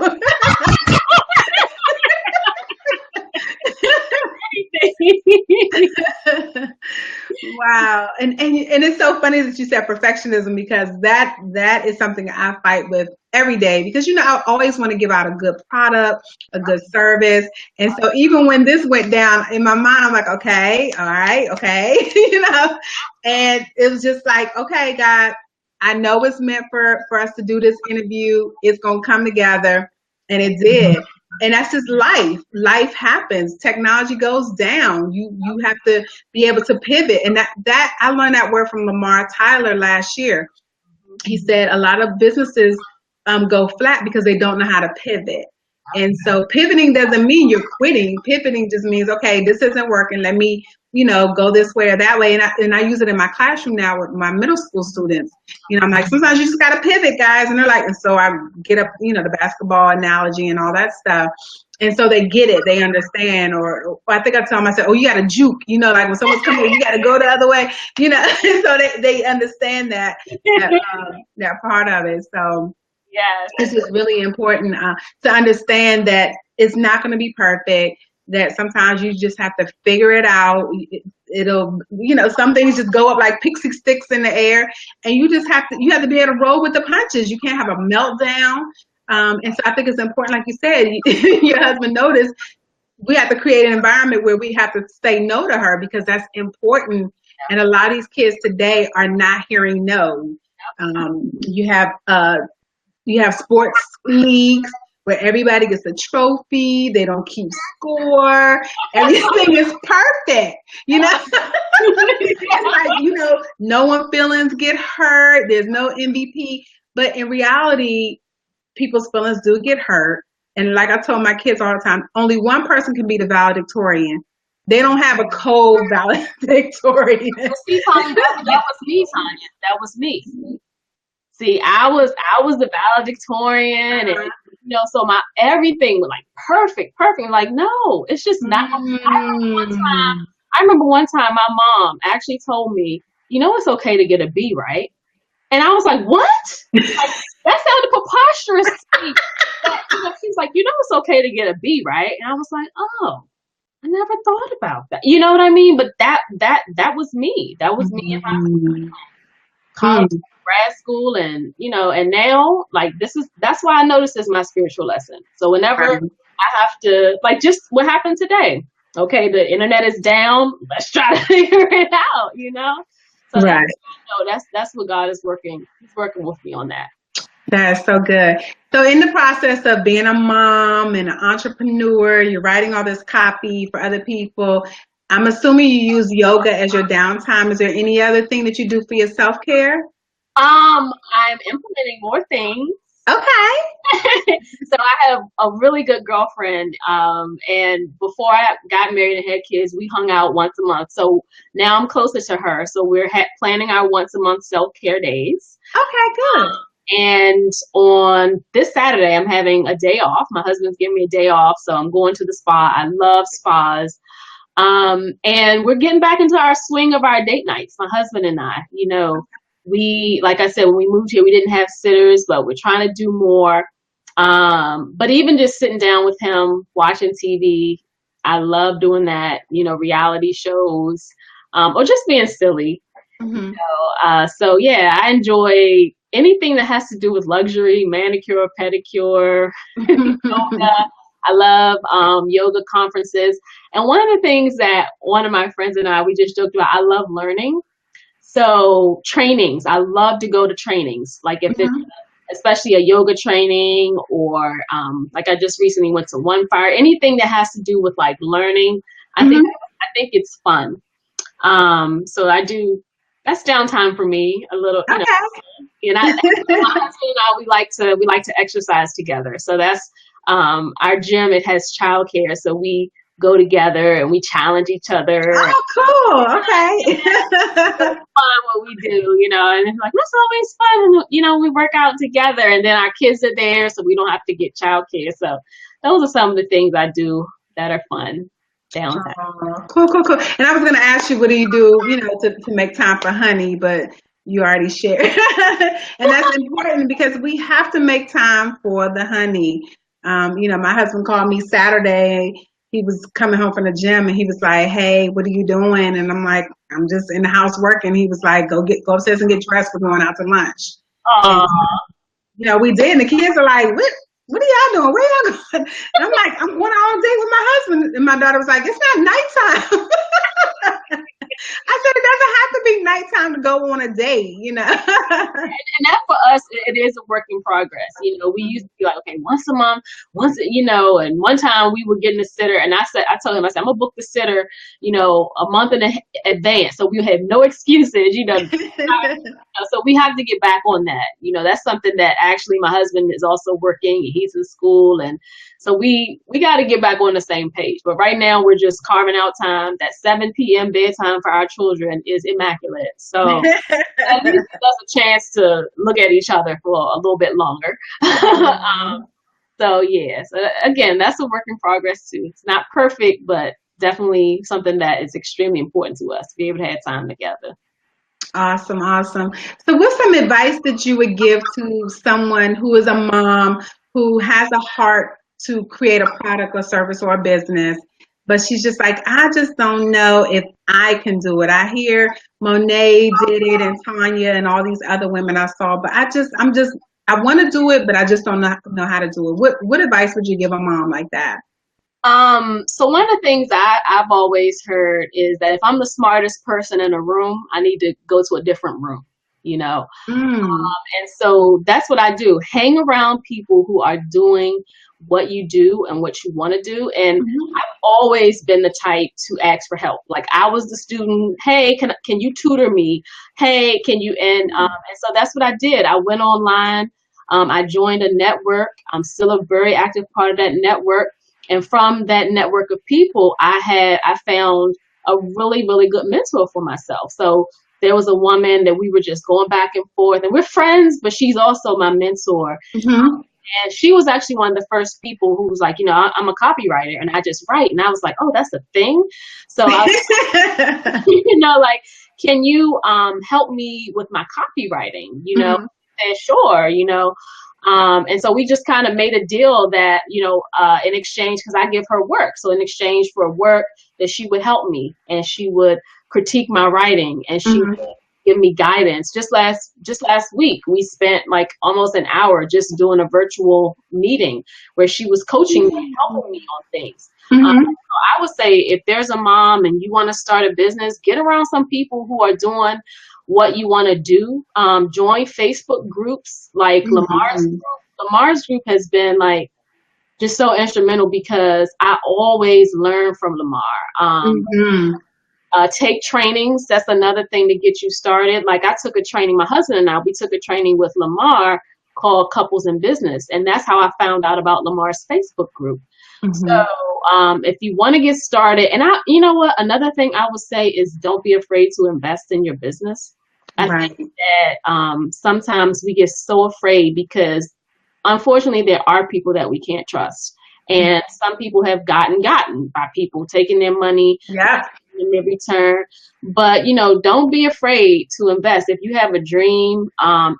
Wow. And it's so funny that you said perfectionism, because that is something I fight with every day, because I always want to give out a good product, a good service. And so even when this went down in my mind, I'm like, okay, all right, okay. And it was just like, okay, God, I know it's meant for us to do this interview. It's going to come together. And it did. And that's just life. Life happens. Technology goes down. You have to be able to pivot. And that I learned that word from Lamar Tyler last year. He said a lot of businesses go flat because they don't know how to pivot. And so pivoting doesn't mean you're quitting. Pivoting just means, okay, this isn't working. Let me, go this way or that way. And I use it in my classroom now with my middle school students. I'm like, sometimes you just got to pivot, guys. And they're like, and so I get up, the basketball analogy and all that stuff. And so they get it. They understand. Or I think I tell them, I said, oh, you got to juke. Like when someone's coming, you got to go the other way. So they understand that part of it. So yes, it's just really important to understand that it's not going to be perfect. That sometimes you just have to figure it out. It'll, some things just go up like pixie sticks in the air, and you have to be able to roll with the punches. You can't have a meltdown. And so I think it's important, like you said, your husband noticed, we have to create an environment where we have to say no to her, because that's important. And a lot of these kids today are not hearing no. You have sports leagues where everybody gets a trophy. They don't keep score. Everything is perfect. It's like, no one feelings get hurt. There's no MVP. But in reality, people's feelings do get hurt. And like I told my kids all the time, only one person can be the valedictorian. They don't have a co-valedictorian. See, Tanya, that was me, Tanya. That was me. See, I was the valedictorian, and so my everything was like perfect. Like, no, it's just not. I remember one time my mom actually told me, it's okay to get a B, right? And I was like, what? Like, that sounded preposterous to me. She's like, it's okay to get a B, right? And I was like, oh, I never thought about that. You know what I mean? But that was me. That was me in my college, grad school, and and now, like, that's why I know this is my spiritual lesson. So whenever I have to, like, just what happened today. Okay, the internet is down. Let's try to figure it out. So right. That's what God is working. He's working with me on that. That's so good. So in the process of being a mom and an entrepreneur, you're writing all this copy for other people. I'm assuming you use yoga as your downtime. Is there any other thing that you do for your self-care? I'm implementing more things. Okay. So I have a really good girlfriend. And before I got married and had kids, we hung out once a month. So now I'm closer to her. So we're planning our once a month self-care days. Okay, good. And on this Saturday, I'm having a day off. My husband's giving me a day off. So I'm going to the spa. I love spas. And we're getting back into our swing of our date nights, my husband and I. We, like I said, when we moved here, we didn't have sitters, but we're trying to do more. But even just sitting down with him, watching TV, I love doing that, reality shows, or just being silly. Mm-hmm. So yeah, I enjoy anything that has to do with luxury, manicure, pedicure, yoga. I love yoga conferences. And one of the things that one of my friends and I, we just joked about, I love learning. So trainings, I love to go to trainings. Like if it's especially a yoga training or like I just recently went to One Fire, anything that has to do with like learning. I think it's fun. So I do, that's downtime for me a little, you know, and my husband and I, we like to exercise together. So that's, our gym, it has childcare. So we go together and we challenge each other. Oh, cool. Okay. It's fun what we do, you know, and it's like, that's always fun. You know, we work out together and then our kids are there, so we don't have to get childcare. So those are some of the things I do that are fun downtime. Cool. And I was going to ask you, what do you do, you know, to make time for honey, but you already shared. And that's important because we have to make time for the honey. You know, my husband called me Saturday. He was coming home from the gym and he was like, hey, what are you doing? And I'm like, I'm just in the house working. He was like, go upstairs and get dressed. We're going out to lunch. And, you know, we did. And the kids are like, what are y'all doing? Where y'all going? And I'm like, I'm going out on a date with my husband. And my daughter was like, it's not nighttime. I said, it doesn't have to be nighttime to go on a date, you know. And that for us, it is a work in progress. You know, we used to be like, okay, once a month, you know, and one time we were getting a sitter and I told him, I'm gonna book the sitter, you know, a month in advance. So we have no excuses, you know. So we have to get back on that. You know, that's something that actually my husband is also working. He's in school. And so we got to get back on the same page. But right now we're just carving out time. That 7 p.m. bedtime for our children is immaculate. So at least it does a chance to look at each other for a little bit longer. So yeah, so again, that's a work in progress too. It's not perfect, but definitely something that is extremely important to us to be able to have time together. Awesome. So what's some advice that you would give to someone who is a mom who has a heart to create a product or service or a business, but she's just like, I just don't know if I can do it. I hear Monea did it and Tanya and all these other women I saw, but I want to do it, but I just don't know how to do it. What advice would you give a mom like that? So one of the things I've always heard is that if I'm the smartest person in a room, I need to go to a different room, you know? And so that's what I do. Hang around people who are doing what you do and what you want to do. And I've always been the type to ask for help. Like I was the student, hey, can you tutor me? Hey, can you? And so that's what I did. I went online. I joined a network. I'm still a very active part of that network. And from that network of people, I found a really, really good mentor for myself. So there was a woman that we were just going back and forth, and we're friends, but she's also my mentor. And she was actually one of the first people who was like, you know, I'm a copywriter and I just write. And I was like, oh, that's a thing. So I was, you know, like, can you help me with my copywriting? You know, and sure, you know. And so we just kind of made a deal that, you know, in exchange, because I give her work. So in exchange for work, that she would help me and she would critique my writing and she would give me guidance. Just last week, we spent like almost an hour just doing a virtual meeting where she was coaching me, helping me on things. So I would say if there's a mom and you want to start a business, get around some people who are doing what you want to do. Join Facebook groups like Lamar's group. Lamar's group has been like just so instrumental because I always learn from Lamar. Take trainings. That's another thing to get you started. Like I took a training, my husband and I, we took a training with Lamar called Couples in Business. And that's how I found out about Lamar's Facebook group. So if you want to get started, and you know what, another thing I would say is don't be afraid to invest in your business. I think that sometimes we get so afraid because unfortunately there are people that we can't trust. And some people have gotten by people taking their money in their return. But, you know, don't be afraid to invest. If you have a dream,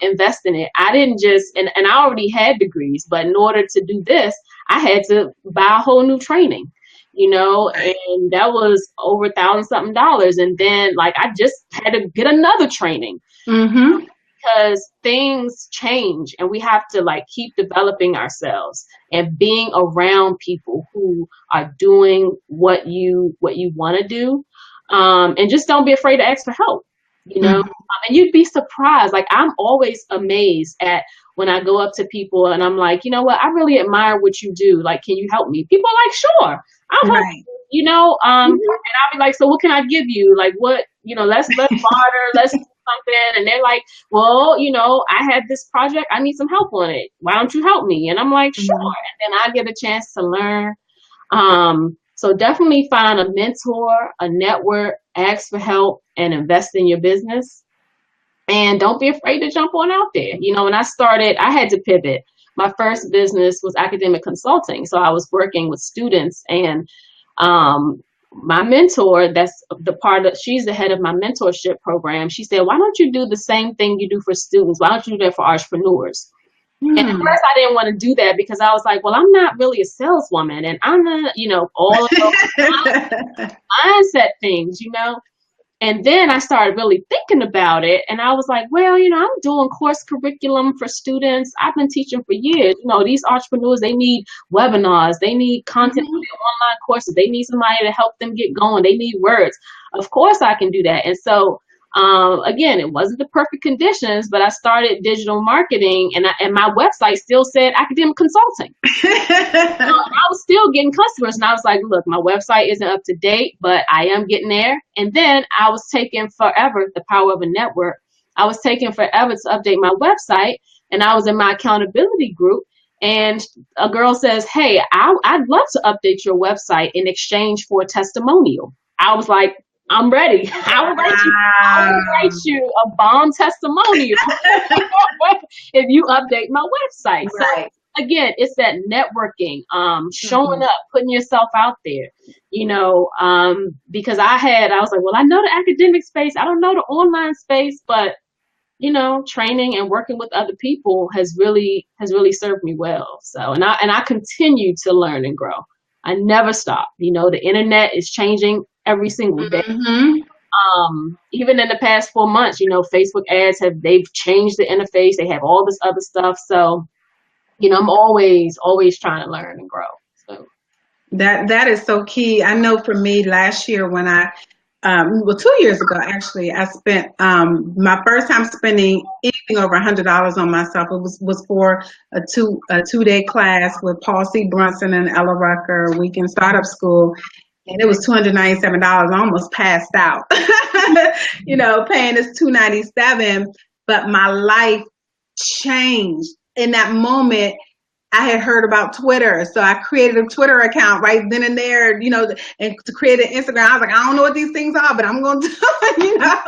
invest in it. I didn't just, and I already had degrees, but in order to do this, I had to buy a whole new training, you know, and that was over $1,000-something. And then like, I just had to get another training. Because things change and we have to like keep developing ourselves and being around people who are doing what you want to do. And just don't be afraid to ask for help. you know. And you'd be surprised. Like, I'm always amazed at when I go up to people and I'm like, you know what, I really admire what you do. Like, can you help me? People are like, sure, I'll help Right. you, you know. And I'll be like, so what can I give you? Like, what, you know, let's barter, let's do something. And they're like, well, you know, I had this project, I need some help on it. Why don't you help me? And I'm like, sure. And then I get a chance to learn. So definitely find a mentor, a network, ask for help, and invest in your business. And don't be afraid to jump on out there. You know, when I started, I had to pivot. My first business was academic consulting. So I was working with students, and my mentor, that's the part of, she's the head of my mentorship program. She said, why don't you do the same thing you do for students? Why don't you do that for entrepreneurs? And at first I didn't want to do that because I was like, well, I'm not really a saleswoman, and I'm not, you know, all of those mindset things, you know. And then I started really thinking about it, and I was like, well, you know, I'm doing course curriculum for students. I've been teaching for years. You know, these entrepreneurs, they need webinars, they need content for their online courses, they need somebody to help them get going, they need words. Of course I can do that. And so again, it wasn't the perfect conditions, but I started digital marketing, and my website still said academic consulting. I was still getting customers, and I was like, look, my website isn't up to date, but I am getting there. And then I was taking forever, the power of a network. I was taking forever to update my website, and I was in my accountability group, and a girl says, hey, I'd love to update your website in exchange for a testimonial. I was like, I'm ready. I will write you a bomb testimonial if you update my website. Right. So again, it's that networking, showing up, putting yourself out there, you know, because I was like, well, I know the academic space, I don't know the online space, but you know, training and working with other people has really served me well. So, and I continue to learn and grow. I never stop. You know, the internet is changing every single day. Even in the past 4 months, you know, Facebook ads they've changed the interface. They have all this other stuff. So, you know, I'm always trying to learn and grow. So that is so key. I know for me last year when I 2 years ago, actually, I spent my first time spending anything over $100 on myself. It was for a 2-day class with Paul C. Brunson and Ella Rucker, Weekend Startup School. And it was $297. I almost passed out, you know, paying this $297. But my life changed in that moment. I had heard about Twitter, so I created a Twitter account right then and there, you know, and to create an Instagram. I was like, I don't know what these things are, but I'm going to do it, you know.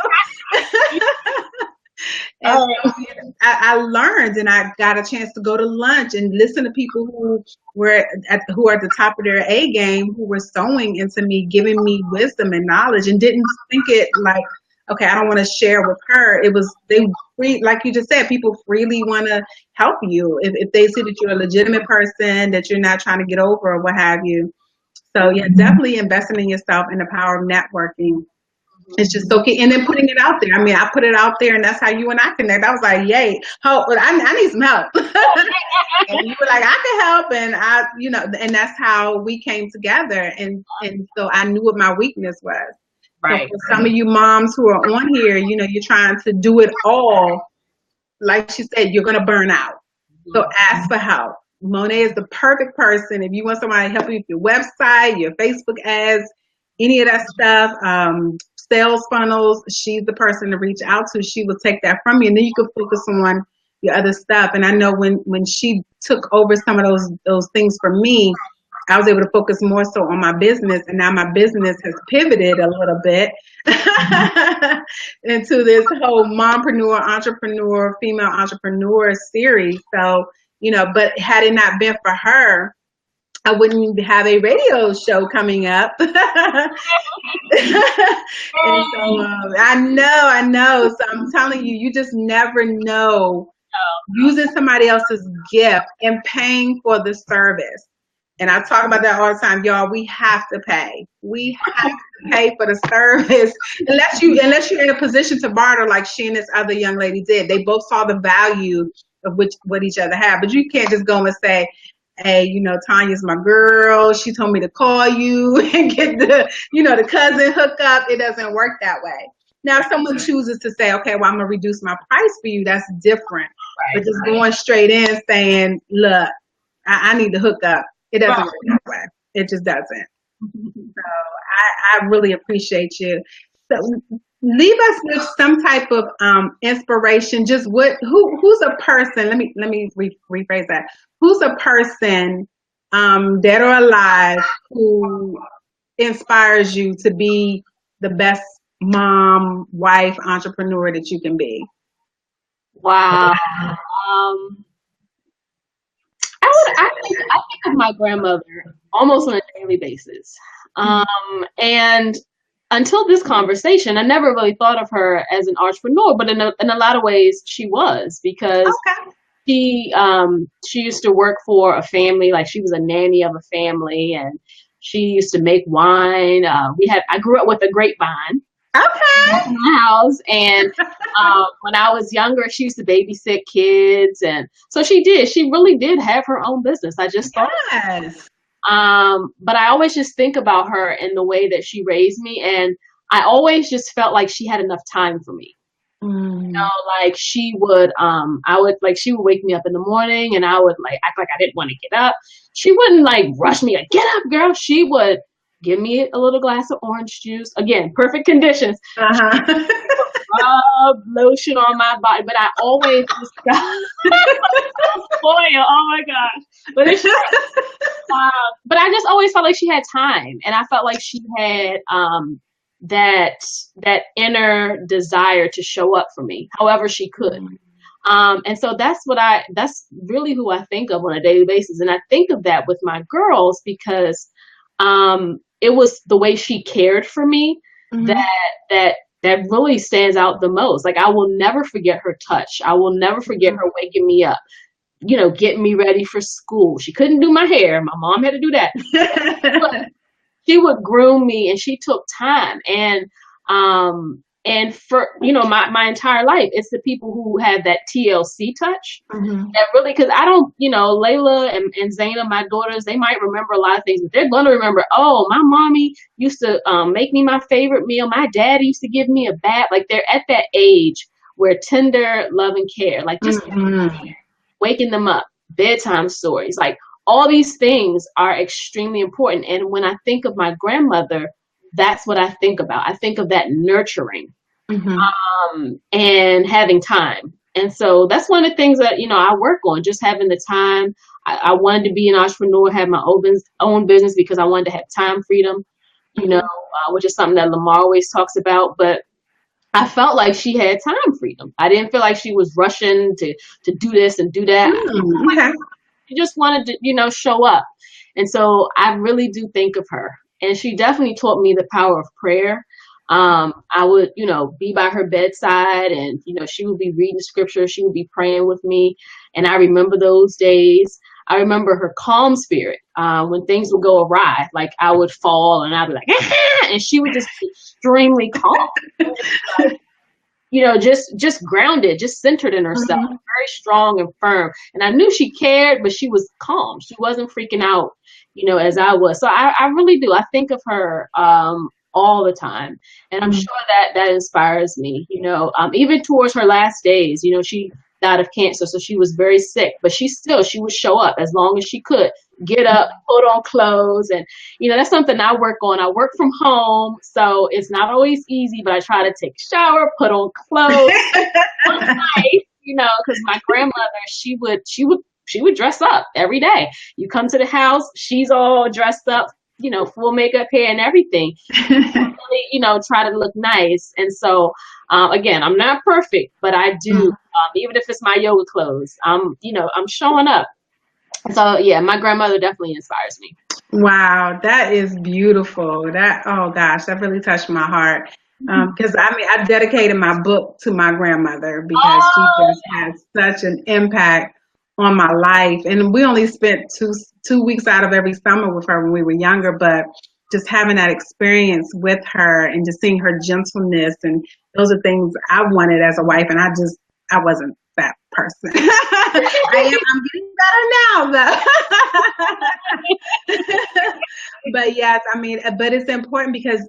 And so I learned, and I got a chance to go to lunch and listen to people who are at the top of their A game, who were sewing into me, giving me wisdom and knowledge, and didn't think it like, okay, I don't want to share with her. It was, they free, like you just said, people freely want to help you if they see that you're a legitimate person, that you're not trying to get over or what have you. So yeah, definitely investing in yourself and the power of networking. It's just so key. And then putting it out there. I mean, I put it out there, and that's how you and I connect. I was like, yay, I need some help. And you were like, I can help. And you know, and that's how we came together. And so I knew what my weakness was. right. So for some of you moms who are on here, you know, you're trying to do it all. Like she said, you're going to burn out. So ask for help. Monea is the perfect person. If you want somebody to help you with your website, your Facebook ads, any of that stuff, sales funnels, she's the person to reach out to. She will take that from you, and then you can focus on your other stuff. And I know when she took over some of those things for me, I was able to focus more so on my business, and now my business has pivoted a little bit into this whole mompreneur, entrepreneur, female entrepreneur series. So, you know, but had it not been for her, I wouldn't have a radio show coming up. And so I know. So I'm telling you, you just never know. Using somebody else's gift and paying for the service. And I talk about that all the time, y'all. We have to pay. We have to pay for the service, unless you're in a position to barter, like she and this other young lady did. They both saw the value of what each other had. But you can't just go and say, hey, you know, Tanya's my girl. She told me to call you and get the cousin hookup. It doesn't work that way. Now, if someone chooses to say, okay, well, I'm going to reduce my price for you, that's different. But Right. just going straight in saying, look, I need to hook up. It doesn't work that way. It just doesn't. So I really appreciate you. So leave us with some type of inspiration. Just who's a person? Let me rephrase that. Who's a person, dead or alive, who inspires you to be the best mom, wife, entrepreneur that you can be? Wow. I think of my grandmother almost on a daily basis. And until this conversation, I never really thought of her as an entrepreneur, but in a lot of ways she was, because she used to work for a family, like she was a nanny of a family, and she used to make wine. I grew up with a grapevine. Okay. In my house, and when I was younger, she used to babysit kids, and so she really did have her own business. I just thought, but I always just think about her in the way that she raised me, and I always just felt like she had enough time for me. You know, like she would wake me up in the morning, and I would like act like I didn't want to get up. She wouldn't like rush me, like, get up, girl. She would give me a little glass of orange juice. Again, perfect conditions. Rub lotion on my body, but I always just spoiled. Oh my gosh! But I just always felt like she had time, and I felt like she had that inner desire to show up for me, however she could. And so that's really who I think of on a daily basis, and I think of that with my girls because it was the way she cared for me that really stands out the most. Like, I will never forget her touch. I will never forget her waking me up, you know, getting me ready for school. She couldn't do my hair. My mom had to do that. But she would groom me, and she took time. And for, you know, my entire life, it's the people who have that TLC touch that really, because I don't, you know, Layla and Zaina, my daughters, they might remember a lot of things, but they're going to remember, oh, my mommy used to make me my favorite meal. My dad used to give me a bath. Like, they're at that age where tender love and care, like just waking them up, bedtime stories, like all these things are extremely important. And when I think of my grandmother, that's what I think about. I think of that nurturing and having time. And so that's one of the things that, you know, I work on, just having the time. I wanted to be an entrepreneur, have my own business because I wanted to have time freedom, you know, which is something that Lamar always talks about. But I felt like she had time freedom. I didn't feel like she was rushing to do this and do that. She just wanted to, you know, show up. And so I really do think of her. And she definitely taught me the power of prayer. I would, you know, be by her bedside, and, you know, she would be reading scripture. She would be praying with me. And I remember those days. I remember her calm spirit when things would go awry. Like, I would fall and I'd be like, and she would just be extremely calm. You know, just grounded, just centered in herself, very strong and firm. And I knew she cared, but she was calm. She wasn't freaking out, you know, as I was. So I really do. I think of her all the time. And I'm sure that inspires me, you know, even towards her last days. You know, she died of cancer, so she was very sick, but she would show up as long as she could, get up, put on clothes. And, you know, that's something I work on. I work from home, so it's not always easy, but I try to take a shower, put on clothes, you know, because my grandmother, she would dress up every day. You come to the house, she's all dressed up, you know, full makeup, hair, and everything. Really, you know, try to look nice. And so, again, I'm not perfect, but I do, even if it's my yoga clothes, you know, I'm showing up. So yeah, my grandmother definitely inspires me. Wow, that is beautiful. Oh gosh, that really touched my heart. Because I mean, I dedicated my book to my grandmother because she just had such an impact on my life. And we only spent two weeks out of every summer with her when we were younger, but just having that experience with her and just seeing her gentleness, and those are things I wanted as a wife, and I wasn't that person. I'm getting better now, though. But yes, I mean, but it's important because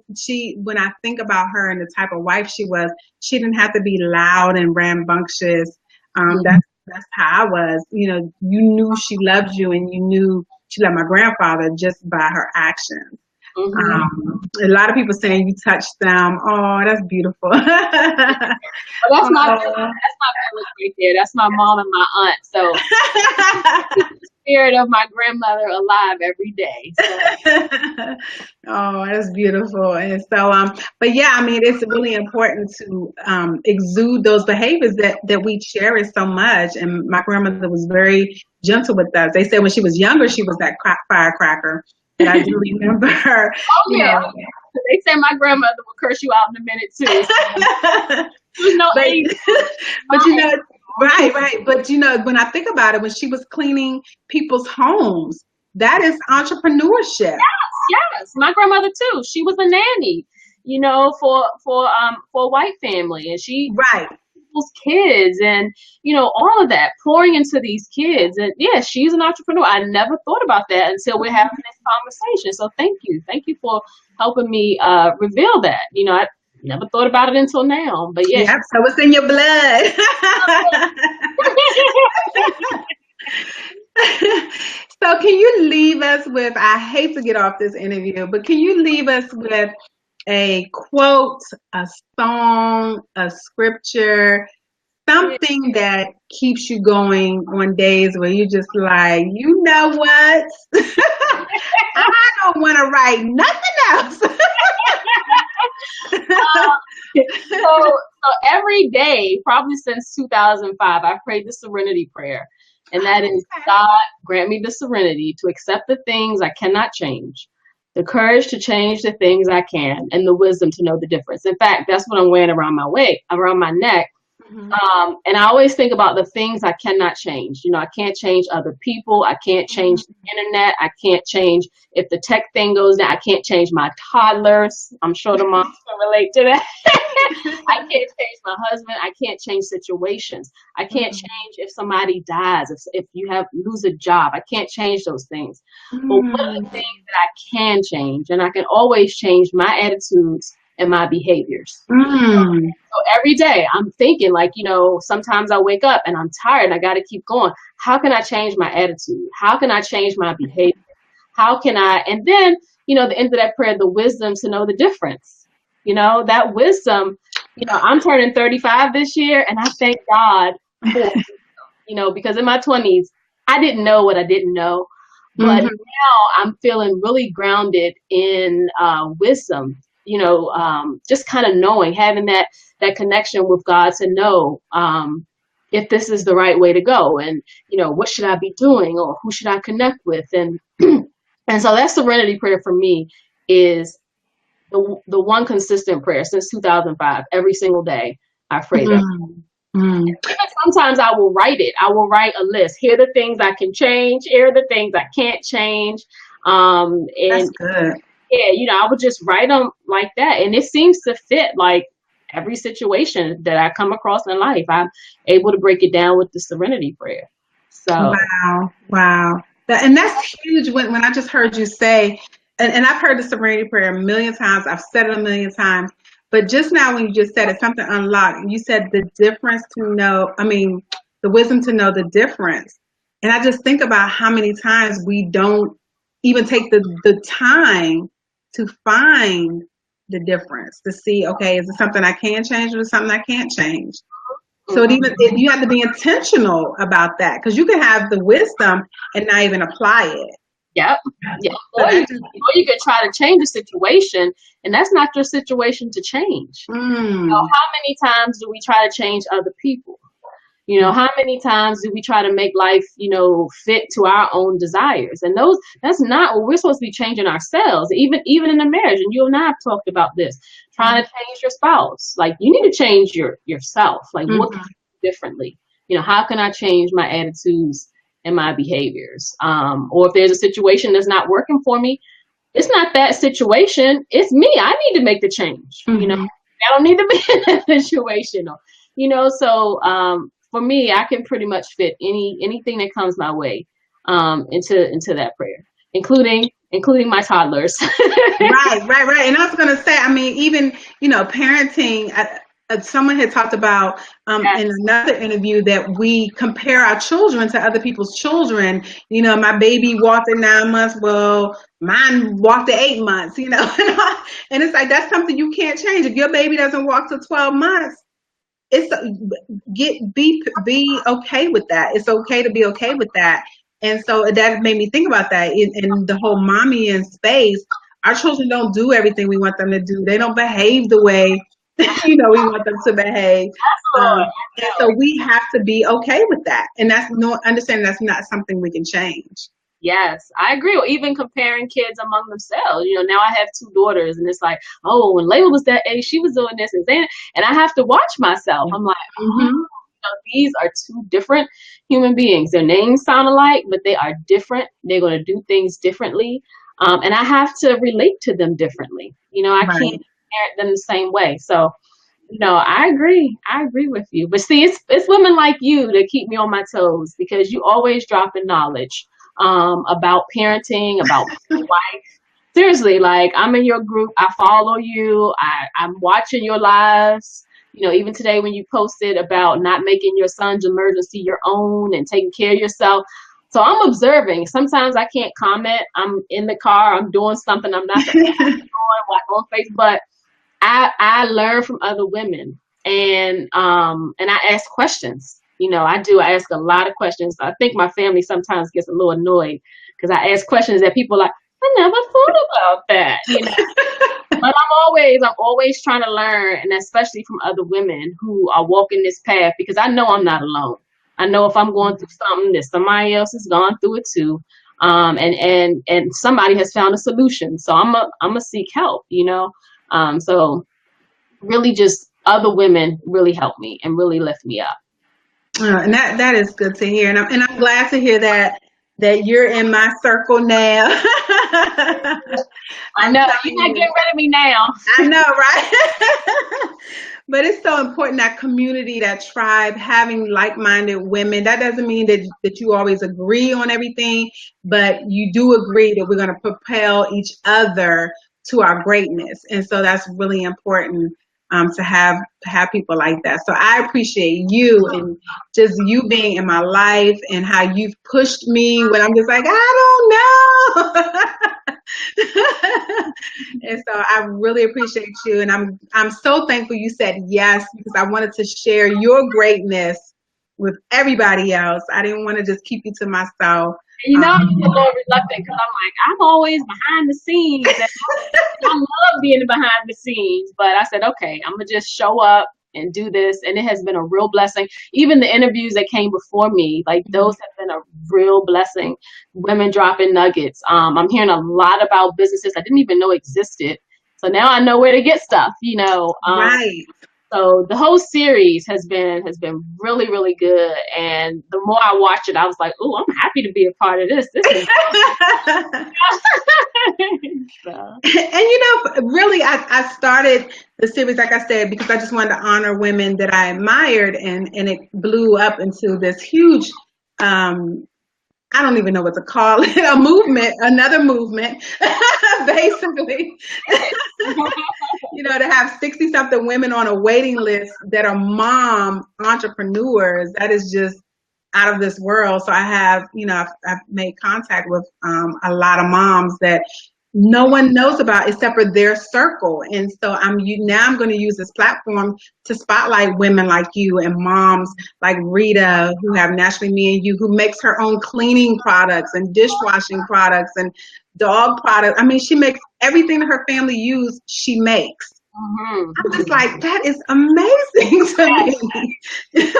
when I think about her and the type of wife she was, she didn't have to be loud and rambunctious. That's how I was. You know, you knew she loved you, and you knew she loved my grandfather just by her actions. A lot of people saying you touched them. Oh, that's beautiful. Well, that's my village right there. That's my mom and my aunt. So the spirit of my grandmother alive every day. So. Oh, that's beautiful. And so, but yeah, I mean, it's really important to exude those behaviors that we cherish so much. And my grandmother was very gentle with us. They said when she was younger, she was that firecracker. And I do remember her. Oh, yeah. They say my grandmother will curse you out in a minute, too. So no age. But you know, right. But you know, when I think about it, when she was cleaning people's homes, that is entrepreneurship. Yes. My grandmother, too. She was a nanny, you know, for a white family. And she people's kids and, you know, all of that, pouring into these kids. And yeah, she's an entrepreneur. I never thought about that until we're having this conversation. So thank you. Thank you for helping me reveal that. You know, I never thought about it until now. But yeah. Yep, so it's in your blood. So can you leave us with, I hate to get off this interview, but can you leave us with a quote, a song, a scripture, something that keeps you going on days where you just like, you know what? I don't want to write nothing else. So every day, probably since 2005, I've prayed the serenity prayer. And that is, God, grant me the serenity to accept the things I cannot change, the courage to change the things I can, and the wisdom to know the difference. In fact, that's what I'm wearing around my neck. And I always think about the things I cannot change. You know, I can't change other people. I can't change the internet. I can't change if the tech thing goes down. I can't change my toddlers. I'm sure the moms can relate to that. I can't change my husband. I can't change situations. I can't change if somebody dies, if you lose a job. I can't change those things. But one of the things that I can change, and I can always change my attitudes and my behaviors. So every day I'm thinking, like, you know, sometimes I wake up and I'm tired and I got to keep going. How can I change my attitude? How can I change my behavior? How can I? And then, you know, the end of that prayer, the wisdom to know the difference. You know, that wisdom, you know, I'm turning 35 this year, and I thank God for, you know, because in my 20s, I didn't know what I didn't know. But now I'm feeling really grounded in wisdom. You know, just kind of knowing, having that connection with God to know if this is the right way to go, and, you know, what should I be doing, or who should I connect with, and and so that serenity prayer for me is the one consistent prayer since 2005. Every single day I pray that. Even sometimes I will write it. I will write a list. Here are the things I can change. Here are the things I can't change. And that's good. Yeah, you know, I would just write them like that. And it seems to fit like every situation that I come across in life. I'm able to break it down with the serenity prayer. So Wow. And that's huge when I just heard you say, and I've heard the serenity prayer a million times. I've said it a million times. But just now when you just said it, something unlocked. You said the wisdom to know the difference. And I just think about how many times we don't even take the time to find the difference, to see, okay, is it something I can change, or is it something I can't change? So you have to be intentional about that, because you can have the wisdom and not even apply it. Yep. Or you could try to change the situation, and that's not your situation to change. You know, how many times do we try to change other people? You know, how many times do we try to make life, you know, fit to our own desires? And that's not what we're supposed to be changing ourselves, even in a marriage. And you and I have talked about this, trying to change your spouse. Like, you need to change yourself. Like, what can you do differently? You know, how can I change my attitudes and my behaviors? Or if there's a situation that's not working for me, it's not that situation. It's me. I need to make the change. You know, I don't need to be in that situation. You know, so for me, I can pretty much fit anything that comes my way into that prayer, including my toddlers. Right. And I was going to say, I mean, even, parenting, someone had talked about in another interview that we compare our children to other people's children. My baby walked at 9 months. Well, mine walked at 8 months, and it's like, that's something you can't change. If your baby doesn't walk to 12 months, be okay with that. It's okay to be okay with that. And so that made me think about that in the whole mommy in space. Our children don't do everything we want them to do. They don't behave the way we want them to behave. And so we have to be okay with that. And understanding that's not something we can change. Yes, I agree. Or even comparing kids among themselves. Now I have 2 daughters, and it's like, oh, when Layla was that age, she was doing this and I have to watch myself. I'm like, these are 2 different human beings. Their names sound alike, but they are different. They're going to do things differently. And I have to relate to them differently. I can't parent them the same way. So, I agree. I agree with you. But see, it's women like you that keep me on my toes, because you always dropping knowledge about parenting, about life. Seriously, like, I'm in your group. I follow you. I'm watching your lives. Even today when you posted about not making your son's emergency your own and taking care of yourself. So I'm observing. Sometimes I can't comment. I'm in the car. I'm doing something I'm not on Facebook. But I learn from other women, and I ask questions. I do. I ask a lot of questions. I think my family sometimes gets a little annoyed because I ask questions that people are like, I never thought about that. But I'm always trying to learn, and especially from other women who are walking this path, because I know I'm not alone. I know if I'm going through something, that somebody else has gone through it too, and somebody has found a solution. So I'm a seek help. So really, just other women really help me and really lift me up. And that is good to hear, and I'm glad to hear that you're in my circle now. I know you're not getting rid of me now. I know, right? But it's so important, that community, that tribe, having like-minded women. That doesn't mean that you always agree on everything, but you do agree that we're going to propel each other to our greatness. And so that's really important, to have people like that. So I appreciate you, and just you being in my life, and how you've pushed me when I'm just like, I don't know. And so I really appreciate you, and I'm so thankful you said yes, because I wanted to share your greatness with everybody else. I didn't want to just keep you to myself. I'm a little reluctant, because I'm like, I'm always behind the scenes. And I love being behind the scenes, but I said, okay, I'm gonna just show up and do this, and it has been a real blessing. Even the interviews that came before me, like, those have been a real blessing. Women dropping nuggets. I'm hearing a lot about businesses I didn't even know existed, so now I know where to get stuff. Right. So the whole series has been really, really good. And the more I watch it, I was like, oh, I'm happy to be a part of this. This is so. And really, I started the series, like I said, because I just wanted to honor women that I admired, and it blew up into this huge, I don't even know what to call it, another movement, basically. To have 60-something women on a waiting list that are mom entrepreneurs, that is just out of this world. So I have, I've made contact with a lot of moms that no one knows about except for their circle. And so I'm going to use this platform to spotlight women like you, and moms like Rita, who have Naturally Me and You, who makes her own cleaning products and dishwashing products and dog products. I mean, she makes everything that her family use, she makes. I'm just like, that is amazing to me.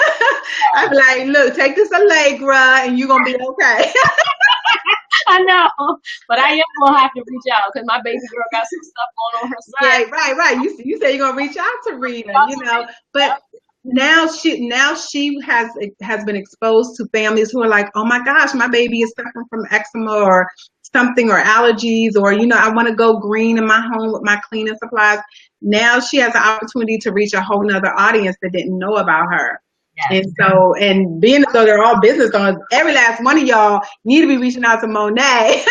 I'm like, look, take this Allegra and you're going to be okay. I know, but I am going to have to reach out, because my baby girl got some stuff going on her side. Right. You say you're going to reach out to Rita, but now she has been exposed to families who are like, oh my gosh, my baby is suffering from eczema or something, or allergies, or I want to go green in my home with my cleaning supplies. Now she has an opportunity to reach a whole nother audience that didn't know about her. And so, and being as though they're all business owners, every last one of y'all need to be reaching out to Monea.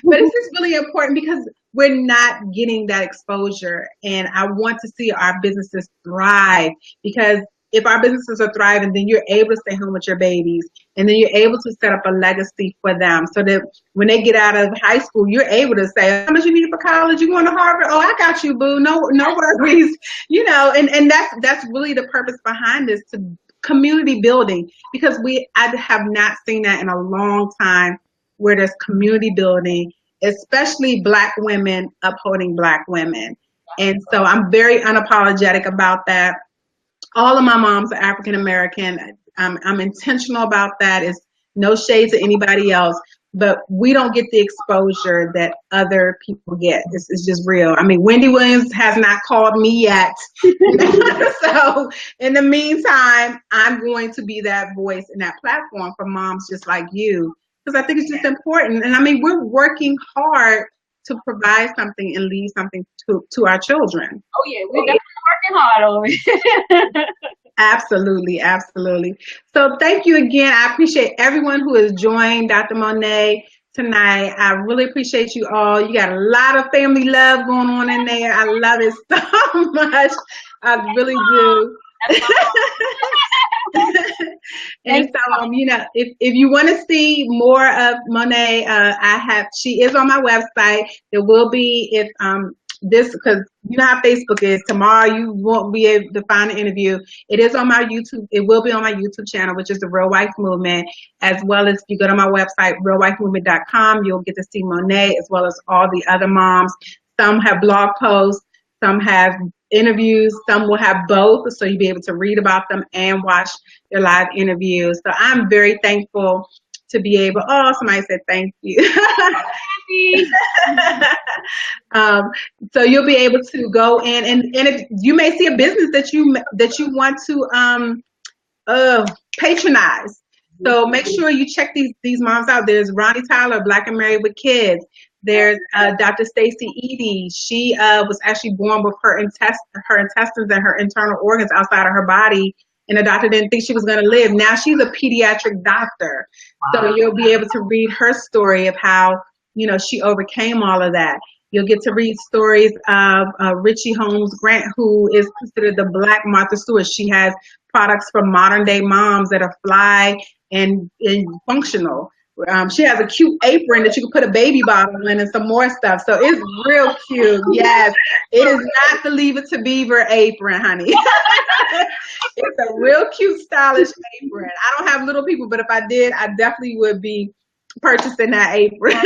But it's just really important because we're not getting that exposure. And I want to see our businesses thrive, because if our businesses are thriving, then you're able to stay home with your babies, and then you're able to set up a legacy for them, so that when they get out of high school, you're able to say, how much you need for college? You going to Harvard? Oh, I got you, boo. No worries. You know, and that's really the purpose behind this, to community building, because I have not seen that in a long time, where there's community building, especially Black women upholding Black women. And so I'm very unapologetic about that. All of my moms are African American. I'm intentional about that. It's no shade to anybody else, but we don't get the exposure that other people get. It's just real. I mean, Wendy Williams has not called me yet. So in the meantime, I'm going to be that voice and that platform for moms just like you, because I think it's just important. And I mean, we're working hard to provide something and leave something to our children. Oh yeah, we're definitely working hard over it. Absolutely, absolutely. So thank you again. I appreciate everyone who has joined Dr. Monea tonight. I really appreciate you all. You got a lot of family love going on in there. I love it so much. I really do. And so, you know, if you want to see more of Monea, she is on my website. There will be, if because you know how Facebook is, tomorrow you won't be able to find an interview. It is on my YouTube. It will be on my YouTube channel, which is the Real Wife Movement, as well as if you go to my website, realwifemovement.com, you'll get to see Monea as well as all the other moms. Some have blog posts, some have interviews, some will have both, so you'll be able to read about them and watch their live interviews. So I'm very thankful to be able, oh, somebody said thank you. So you'll be able to go in, and if you may see a business that you want to patronize, so make sure you check these moms out. There's Ronnie Tyler, Black and Married with Kids. There's Dr. Stacey Edie. She was actually born with her intestines and her internal organs outside of her body, and the doctor didn't think she was going to live. Now she's a pediatric doctor. Wow. So you'll be able to read her story of how, you know, she overcame all of that. You'll get to read stories of Richie Holmes Grant, who is considered the Black Martha Stewart. She has products for modern day moms that are fly and functional. She has a cute apron that you can put a baby bottle in and some more stuff. So it's real cute. Yes, it is not the Leave It to Beaver apron, honey. It's a real cute, stylish apron. I don't have little people, but if I did, I definitely would be purchasing that apron.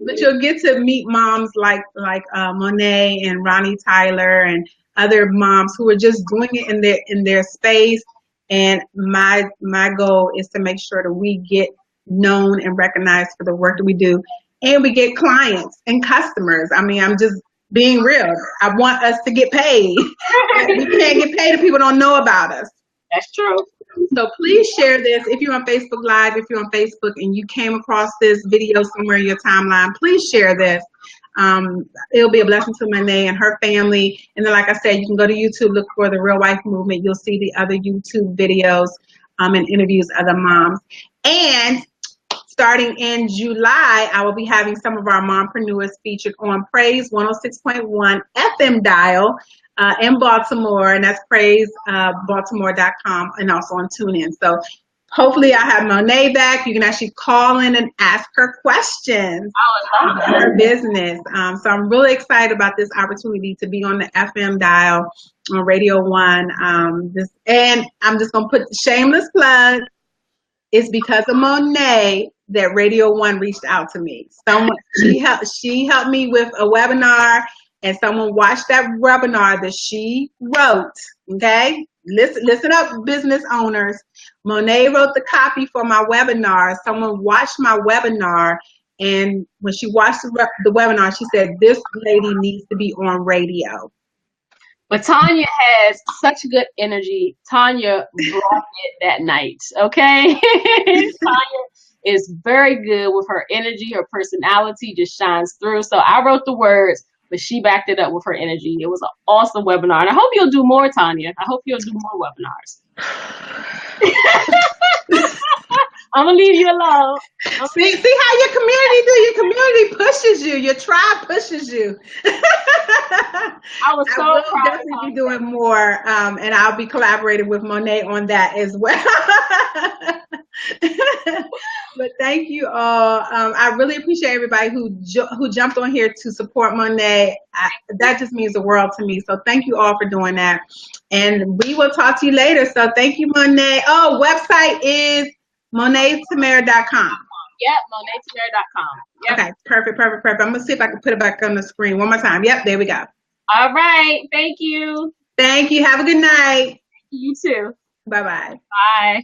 but you'll get to meet moms like Monea and Ronnie Tyler and other moms who are just doing it in their space. And my goal is to make sure that we get known and recognized for the work that we do, and we get clients and customers. I mean, I'm just being real. I want us to get paid. We can't get paid if people don't know about us. That's true. So please share this. If you're on Facebook Live, if you're on Facebook and you came across this video somewhere in your timeline, please share this. It'll be a blessing to Monea and her family. And then, like I said, you can go to YouTube, look for the Real Wife Movement. You'll see the other YouTube videos and interviews of other moms. And starting in July, I will be having some of our mompreneurs featured on Praise 106.1 FM dial in Baltimore, and that's praisebaltimore.com, and also on TuneIn. So hopefully I have Monea back. You can actually call in and ask her questions about her business. So I'm really excited about this opportunity to be on the FM dial on Radio 1. And I'm just going to put the shameless plug. It's because of Monea that Radio 1 reached out to me. She helped me with a webinar, and someone watched that webinar that she wrote, okay? Listen up, business owners. Monea wrote the copy for my webinar. Someone watched my webinar, and when she watched the webinar, she said, this lady needs to be on radio. But Tanya has such good energy. Tanya brought it that night, okay? Tanya is very good with her energy. Her personality just shines through. So I wrote the words, but she backed it up with her energy. It was an awesome webinar. And I hope you'll do more, Tanya. I hope you'll do more webinars. I'm going to leave you alone. See how your community do? Your community pushes you. Your tribe pushes you. I was so will proud. definitely be doing more, and I'll be collaborating with Monea on that as well. But thank you all. I really appreciate everybody who jumped on here to support Monea. That just means the world to me. So thank you all for doing that. And we will talk to you later. So thank you, Monea. Oh, website is MoneaTamara.com. Yep, MoneaTamara.com. Yep. Okay, perfect. I'm going to see if I can put it back on the screen one more time. Yep, there we go. All right. Thank you. Thank you. Have a good night. You too. Bye-bye. Bye.